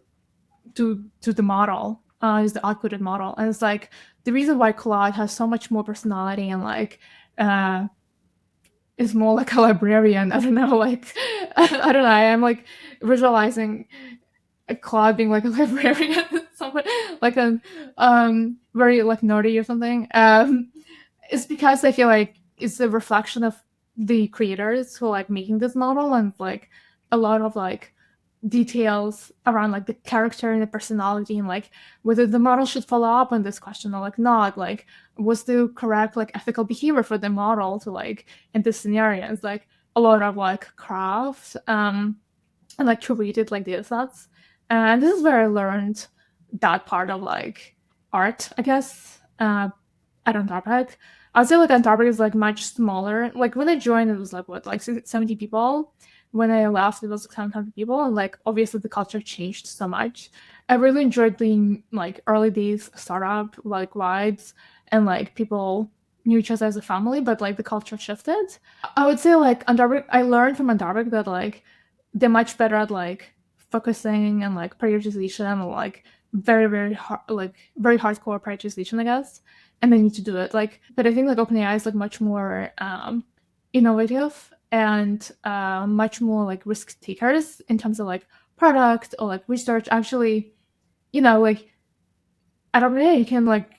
to the model. is the outputted model. And it's like the reason why Claude has so much more personality and like is more like a librarian. I don't know, like I don't know. I'm like visualizing Claude being like a librarian, someone like a very like nerdy or something. It's because I feel like it's a reflection of the creators who are like making this model, and like a lot of like details around like the character and the personality, and like whether the model should follow up on this question or like not, like what's the correct like ethical behavior for the model to like in this scenario. It's like a lot of like craft and like curated like data sets. And this is where I learned that part of like art, I guess, at Anthropic. I'd say like Anthropic is like much smaller. Like when I joined, it was like what, like 70 people. When I left, it was like 700 people, and like obviously the culture changed so much. I really enjoyed being like early days startup like vibes, and like people knew each other as a family, but like the culture shifted. I would say like Anthropic, I learned from Anthropic that like they're much better at like focusing and like prioritization and like very hard, like very hardcore prioritization, I guess. And they need to do it like, but I think like OpenAI is like much more innovative and much more like risk takers in terms of like product or like research. Actually, like at OpenAI you can like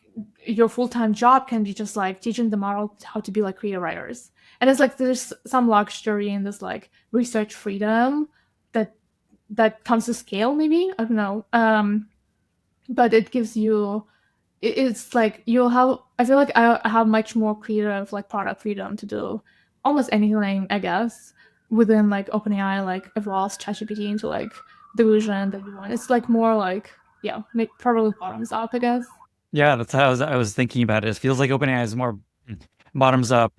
your full-time job can be just like teaching the model how to be like creative writers. And it's like there's some luxury in this like research freedom that comes to scale, maybe, I don't know, but it gives you, it's like you'll have, I feel like I have much more creative like product freedom to do almost anything, I guess, within like OpenAI like evolves ChatGPT into like the vision that you want. It's like more like, yeah, probably bottoms up, I guess. Yeah, that's how I was thinking about it. It feels like OpenAI is more bottoms up,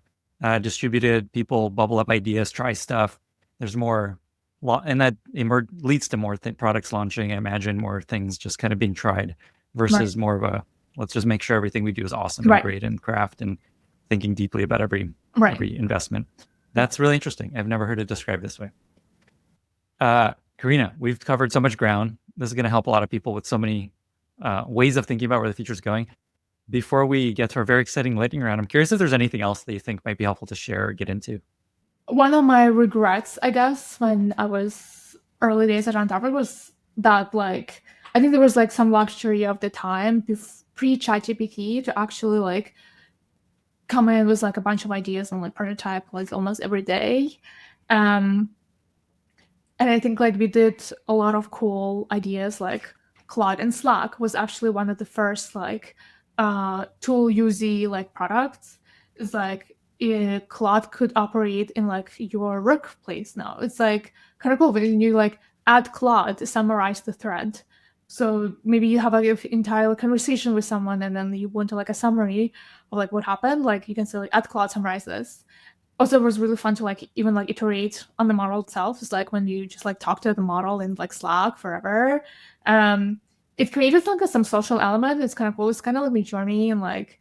distributed. People bubble up ideas, try stuff. There's more, and that leads to more products launching. I imagine more things just kind of being tried versus more of a let's just make sure everything we do is awesome and great and craft and thinking deeply about every investment. That's really interesting. I've never heard it described this way. Karina, we've covered so much ground. This is going to help a lot of people with so many ways of thinking about where the future is going. Before we get to our very exciting lightning round, I'm curious if there's anything else that you think might be helpful to share or get into. One of my regrets, I guess, when I was early days at Anthropic was that like, I think there was like some luxury of the time pre-ChatGPT to actually like come in with like a bunch of ideas and like prototype like almost every day. And I think like we did a lot of cool ideas, like Claude and Slack was actually one of the first like tool UZ like products. It's like Claude could operate in like your workplace now. It's like kind of cool when you like add Claude to summarize the thread. So maybe you have like an entire conversation with someone and then you want to like a summary of like what happened. Like you can say like add Claude, summarize this. Also, it was really fun to like even like iterate on the model itself. It's like when you just like talk to the model in like Slack forever. It created like some social element. It's kind of cool. It's kind of like my journey and like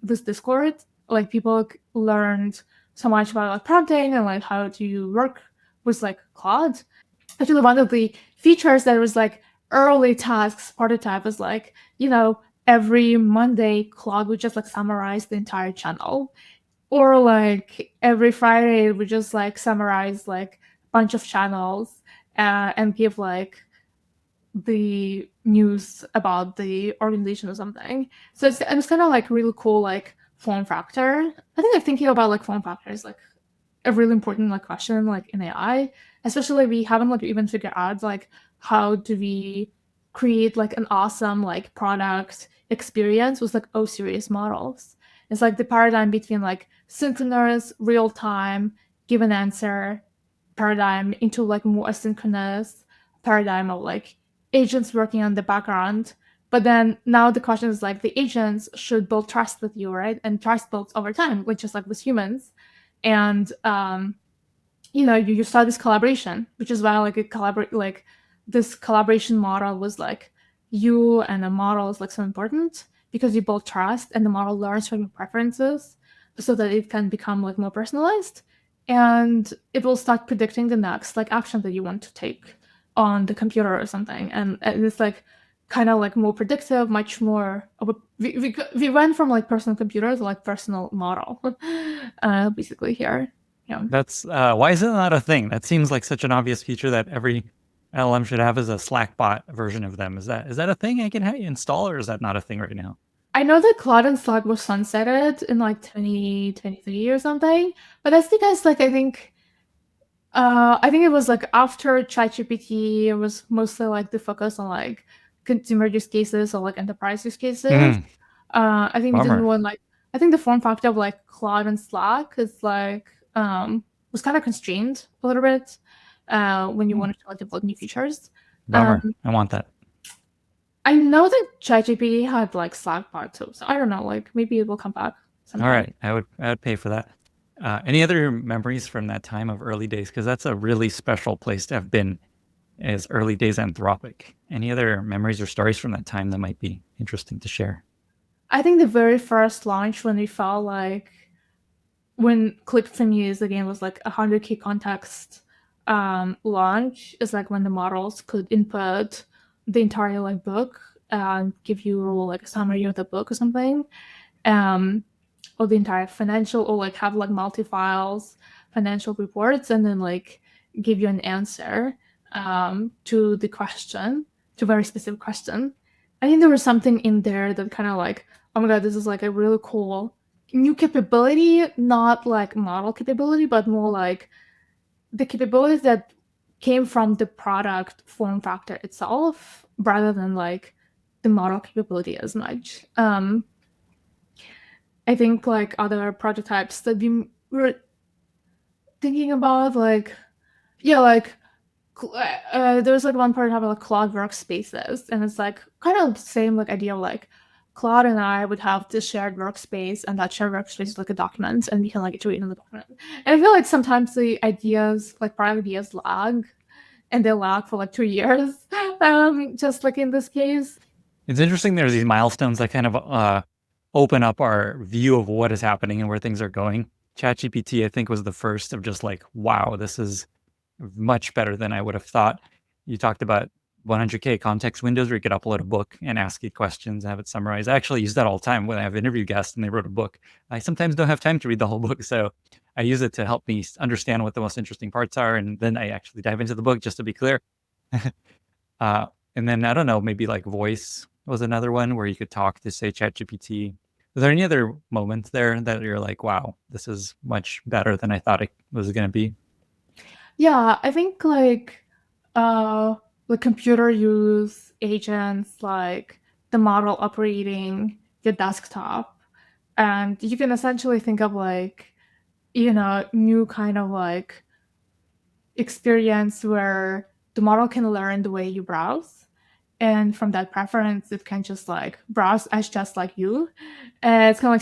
this Discord. Like people learned so much about like prompting and like how to work with like Claude. Actually, one of the features that was like early tasks prototype was like, every Monday Claude would just like summarize the entire channel. Or like every Friday we just like summarize like a bunch of channels and give like the news about the organization or something. So it's kind of like really cool like form factor. I think I'm thinking about like form factor is like a really important like question like in AI, especially we haven't like even figured out like how do we create like an awesome like product experience with like O-series models. It's like the paradigm between like synchronous, real time, give an answer paradigm into like more asynchronous paradigm of like agents working on the background. But then now the question is like the agents should build trust with you, right? And trust builds over time, which is like with humans. And you start this collaboration, which is why like this collaboration model was like you and the model is like so important because you build trust and the model learns from your preferences so that it can become like more personalized and it will start predicting the next like action that you want to take on the computer or something. And it's like kind of like more predictive, much more of a, we went from like personal computer to like personal model, basically here. Yeah. That's why is it not a thing? That seems like such an obvious feature that every LLM should have as a Slack bot version of them. Is that a thing I can install, or is that not a thing right now? I know that Claude and Slack was sunsetted in like 2023 or something, but that's because like I think it was like after ChatGPT, it was mostly like the focus on like consumer use cases or like enterprise use cases. Mm, I think we didn't bummer. want like I think the form factor of like Claude and Slack is like was kind of constrained a little bit when you wanted to like develop new features. Bummer. I want that. I know that ChatGPT had like Slack bot too, so I don't know. Like maybe it will come back sometime. All right, I would pay for that. Any other memories from that time of early days? Because that's a really special place to have been, as early days Anthropic. Any other memories or stories from that time that might be interesting to share? I think the very first launch when we felt like when Click from Use again was like 100K context launch is like when the models could input the entire like book and give you like a summary of the book or something. Or the entire financial, or like have like multi-files financial reports, and then like give you an answer to the question, to a very specific question. I think there was something in there that kind of like, oh my god, this is like a really cool new capability, not like model capability, but more like the capabilities that came from the product form factor itself rather than like the model capability as much. I think like other prototypes that we were thinking about, like, yeah, like there's like one prototype like Claude workspaces, and it's like kind of the same like idea of like Claude and I would have this shared workspace, and that shared workspace is like a document, and we can like iterate in the document. And I feel like sometimes the ideas, like product ideas, lag, and they lag for like 2 years, just like in this case. It's interesting. There's these milestones that kind of open up our view of what is happening and where things are going. ChatGPT, I think, was the first of just like, wow, this is much better than I would have thought. You talked about 100K context windows where you could upload a book and ask it questions, have it summarized. I actually use that all the time when I have interview guests and they wrote a book. I sometimes don't have time to read the whole book, so I use it to help me understand what the most interesting parts are, and then I actually dive into the book, just to be clear. And then, I don't know, maybe like voice was another one where you could talk to, say, ChatGPT. Are there any other moments there that you're like, wow, this is much better than I thought it was going to be? Yeah, I think like computer use agents, like the model operating your desktop, and you can essentially think of like, you know, new kind of like experience where the model can learn the way you browse, and from that preference it can just like browse as just like you. And it's kind of like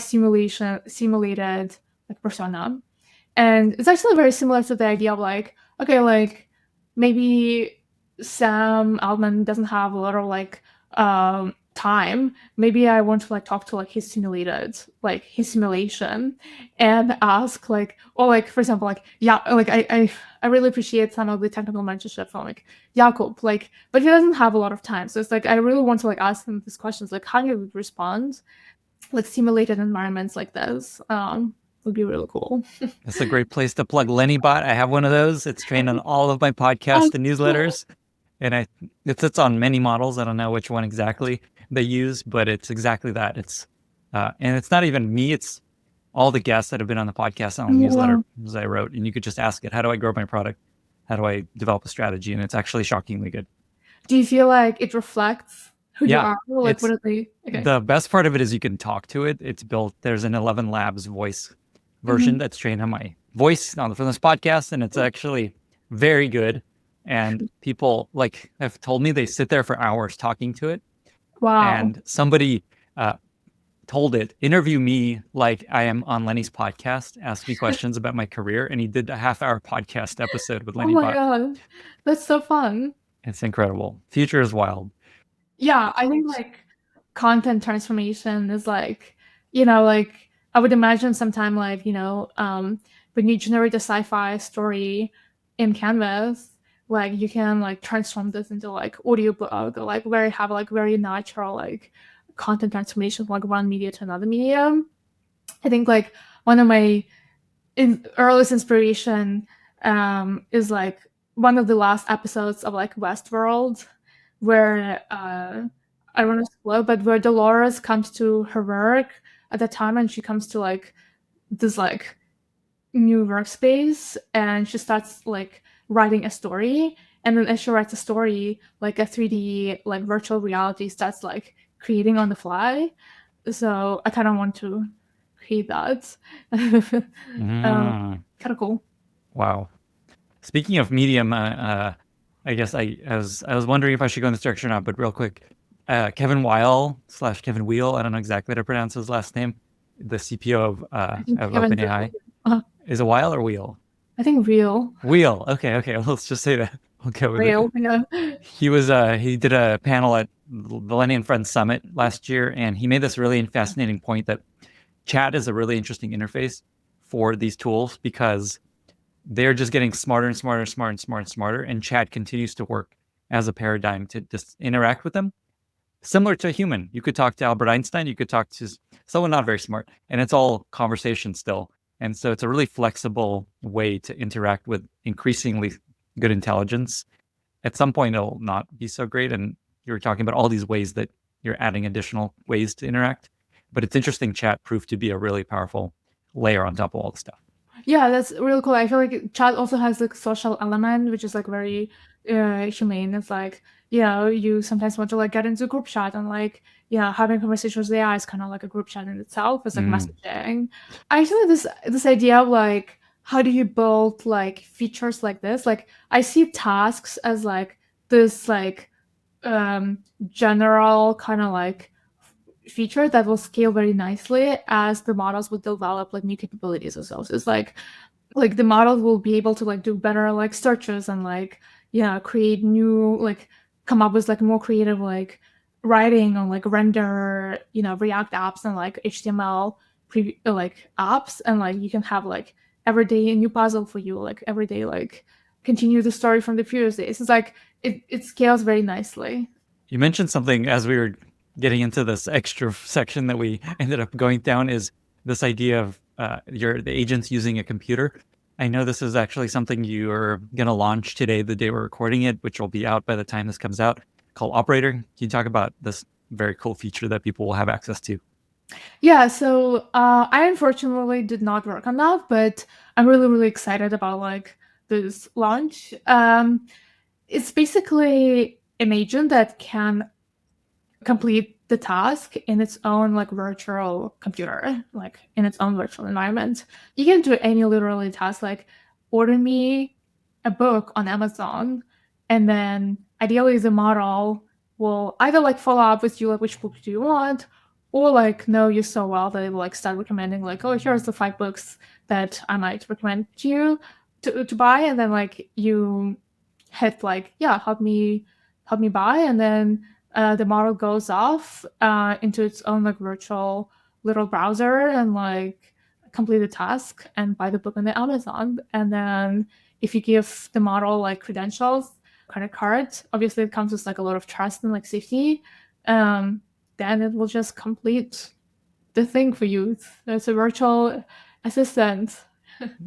simulated like persona. And it's actually very similar to the idea of like, okay, like maybe Sam Altman doesn't have a lot of like time. Maybe I want to like talk to like his simulation and ask like, or like for example, like, yeah, like I really appreciate some of the technical mentorship from like Jakob, like, but he doesn't have a lot of time. So it's like I really want to like ask him these questions, like how he would respond, like simulated environments like this. Would be really cool. That's a great place to plug LennyBot. I have one of those. It's trained on all of my podcasts and newsletters. And it sits on many models. I don't know which one exactly they use, but it's exactly that. It's and it's not even me. It's all the guests that have been on the podcast and all the newsletters I wrote. And you could just ask it, how do I grow my product? How do I develop a strategy? And it's actually shockingly good. Do you feel like it reflects who you Yeah, are? Like, what are they? Okay. the best part of it is you can talk to it. It's built, there's an 11 Labs voice version that's trained on my voice from this podcast, and it's actually very good. And people like have told me they sit there for hours talking to it. Wow. And somebody told it, interview me like I am on Lenny's podcast, ask me questions about my career. And he did a half-hour podcast episode with Lenny. Oh my god, that's so fun. It's incredible. Future is wild. Yeah, I think like content transformation is like, you know, like I would imagine sometime like, you know, when you generate a sci-fi story in Canvas, like you can like transform this into like audiobook, like very natural like content transformation from like one media to another medium. I think like one of my earliest inspiration is like one of the last episodes of like Westworld, where I don't know spoil, but where Dolores comes to her work at the time, and she comes to like this like new workspace, and she starts like writing a story, and then as she writes a story, like a 3D like virtual reality starts like creating on the fly. So I kind of want to create that. Kind of cool. Wow. Speaking of medium, I guess I was wondering if I should go in this direction or not, but real quick, Kevin Weil / Kevin Wheel, I don't know exactly how to pronounce his last name, the CPO of OpenAI. Is it Weil or Wheel? I think Real. Wheel. Okay. Well, let's just say that. We'll go with Real. it. Yeah. He did a panel at the Millennium Friends Summit last year, and he made this really fascinating point that chat is a really interesting interface for these tools because they're just getting smarter and smarter, and chat continues to work as a paradigm to just interact with them. Similar to a human. You could talk to Albert Einstein, you could talk to someone not very smart, and it's all conversation still. And so it's a really flexible way to interact with increasingly good intelligence. At some point, it'll not be so great. And you were talking about all these ways that you're adding additional ways to interact. But it's interesting, chat proved to be a really powerful layer on top of all the stuff. Yeah, that's really cool. I feel like chat also has like social element, which is like very humane. It's like, you sometimes want to like get into group chat, and like, having conversations with AI is kind of like a group chat in itself. It's like messaging. I feel like this idea of like, how do you build like features like this? Like, I see tasks as like this like general kind of like feature that will scale very nicely as the models will develop like new capabilities as well. So it's like the model will be able to like do better like searches and like create new like come up with like more creative like writing on like render React apps and like HTML like apps, and like you can have like every day a new puzzle for you, like every day like continue the story from the previous days. It's like it scales very nicely. You mentioned something as we were getting into this extra section that we ended up going down, is this idea of the agents using a computer. I know this is actually something you're going to launch today, the day we're recording it, which will be out by the time this comes out, called Operator. Can you talk about this very cool feature that people will have access to? Yeah, so I unfortunately did not work on that, but I'm really, really excited about like this launch. It's basically an agent that can complete the task in its own like virtual computer, like in its own virtual environment. You can do any literally task, like order me a book on Amazon, and then ideally the model will either like follow up with you like which book do you want, or like know you so well that it will like start recommending like, oh, here's the 5 books that I might recommend to you to buy, and then like you hit like help me buy, and then the model goes off into its own like virtual little browser and like complete the task and buy the book on the Amazon. And then if you give the model like credentials, credit cards, obviously it comes with like a lot of trust and like safety, then it will just complete the thing for you. It's a virtual assistant.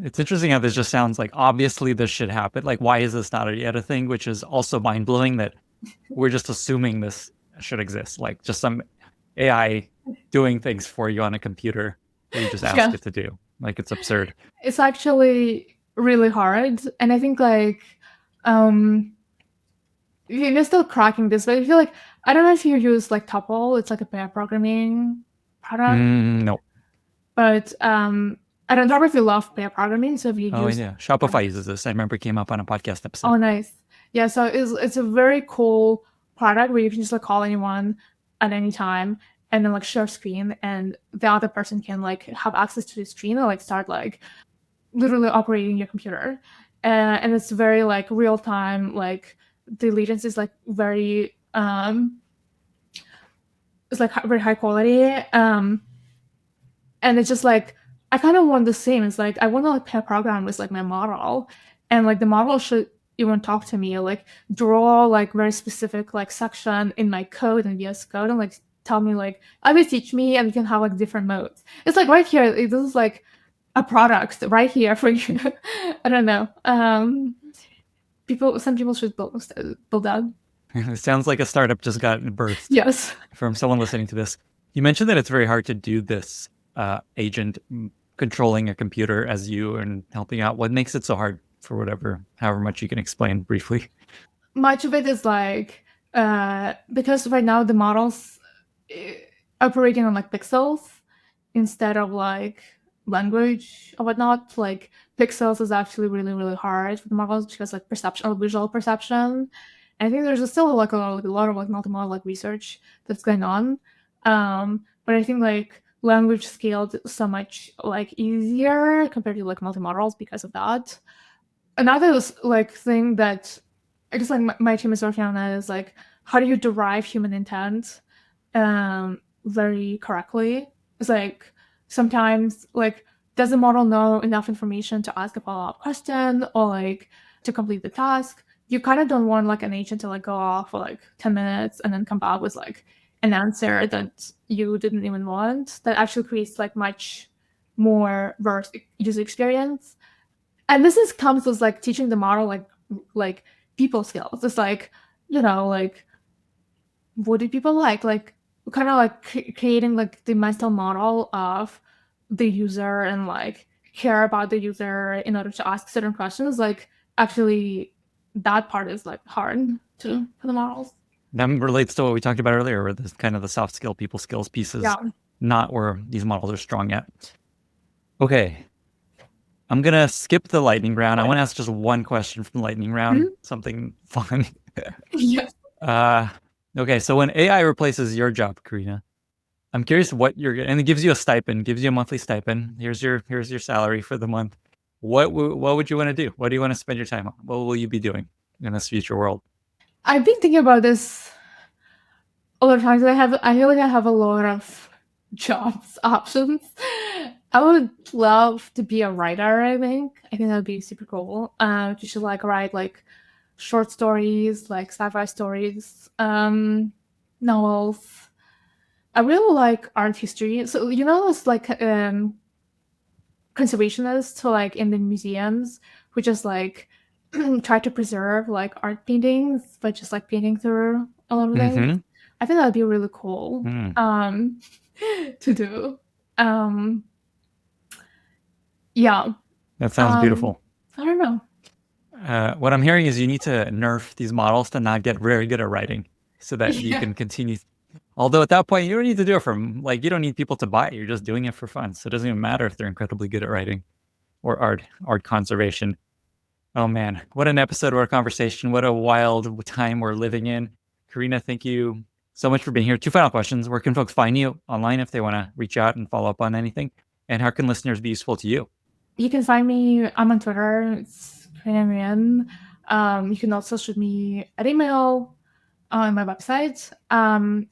It's interesting how this just sounds like obviously this should happen. Like, why is this not yet a thing? Which is also mind-blowing that we're just assuming this should exist. Like just some AI doing things for you on a computer that you just ask it to do. Like, it's absurd. It's actually really hard. And I think like you're still cracking this, but I feel like, I don't know if you use like Tuple. It's like a pair programming product. No. But I don't know if you love pair programming. So if you use Shopify uses this. I remember it came up on a podcast episode. Oh, nice. Yeah, so it's a very cool product where you can just like call anyone at any time and then like share screen, and the other person can like have access to the screen and like start like literally operating your computer. And it's very like real time, like the latency is like very it's like very high quality. And it's just like I kind of want the same. It's like I want to like pair program with like my model, and like the model should even talk to me, like draw like very specific like section in my code and VS Code and like tell me like always teach me, and we can have like different modes. It's like right here. This is like a product right here for you. I don't know. Some people should build that. It sounds like a startup just got birthed. Yes. From someone listening to this. You mentioned that it's very hard to do this agent controlling a computer as you and helping out. What makes it so hard for however much you can explain briefly? Much of it is like, because right now the models operating on like pixels instead of like language or whatnot. Like pixels is actually really, really hard for the models because like perception or visual perception. And I think there's still like a lot of like multimodal like research that's going on. But I think like language scaled so much like easier compared to like multimodals because of that. Another like thing that I guess like my team is working on that is like, how do you derive human intent very correctly? It's like sometimes like, does the model know enough information to ask a follow-up question or like to complete the task? You kind of don't want like an agent to like go off for like 10 minutes and then come back with like an answer that you didn't even want. That actually creates like much more worse user experience. And this comes with like teaching the model like people skills. It's like, like what do people like kind of like creating like the mental model of the user and like care about the user in order to ask certain questions. Like actually that part is like hard for the models. That relates to what we talked about earlier, where this kind of the soft skill, people skills pieces, not where these models are strong at. Okay. I'm going to skip the lightning round. I want to ask just one question from the lightning round, something fun. Yes. Okay, so when AI replaces your job, Karina, I'm curious what and it gives you a stipend, gives you a monthly stipend. Here's your salary for the month. What would you want to do? What do you want to spend your time on? What will you be doing in this future world? I've been thinking about this a lot of times. I feel like I have a lot of jobs options. I would love to be a writer. I think that would be super cool. To just like write like short stories, like sci-fi stories, novels. I really like art history. So those like conservationists who like in the museums who just like try to preserve like art paintings, but just like painting through a lot of things. I think that would be really cool to do. Yeah. That sounds beautiful. I don't know. What I'm hearing is you need to nerf these models to not get very good at writing so that you can continue. Although at that point, you don't need to do it you don't need people to buy it. You're just doing it for fun. So it doesn't even matter if they're incredibly good at writing or art conservation. Oh man, what an episode or a conversation. What a wild time we're living in. Karina, thank you so much for being here. 2 final questions. Where can folks find you online if they want to reach out and follow up on anything? And how can listeners be useful to you? You can find me. I'm on Twitter. It's Karina Nguyen. You can also shoot me an email on my website. And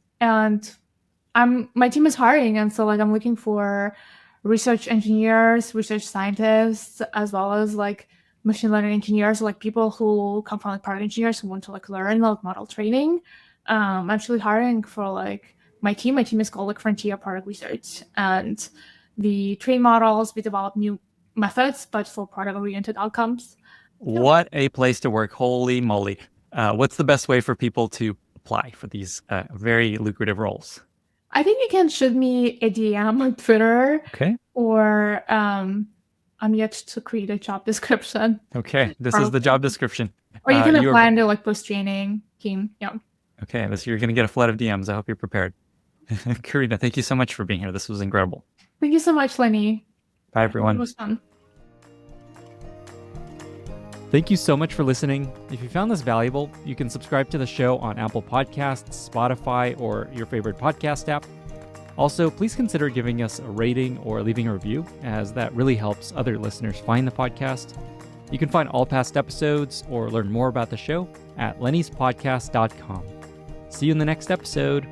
my team is hiring, and so like I'm looking for research engineers, research scientists, as well as like machine learning engineers, like people who come from like product engineers who want to like learn like model training. I'm actually hiring for like my team. My team is called like Frontier Product Research, and we train models, we develop new methods, but for product-oriented outcomes. What a place to work. Holy moly. What's the best way for people to apply for these very lucrative roles? I think you can shoot me a DM on Twitter. Okay. Or I'm yet to create a job description. Okay. This is the job description. Or you can apply under like post-training team. Yeah. Okay. You're going to get a flood of DMs. I hope you're prepared. Karina, thank you so much for being here. This was incredible. Thank you so much, Lenny. Bye, everyone. It was fun. Thank you so much for listening. If you found this valuable, you can subscribe to the show on Apple Podcasts, Spotify, or your favorite podcast app. Also, please consider giving us a rating or leaving a review, as that really helps other listeners find the podcast. You can find all past episodes or learn more about the show at lennyspodcast.com. See you in the next episode.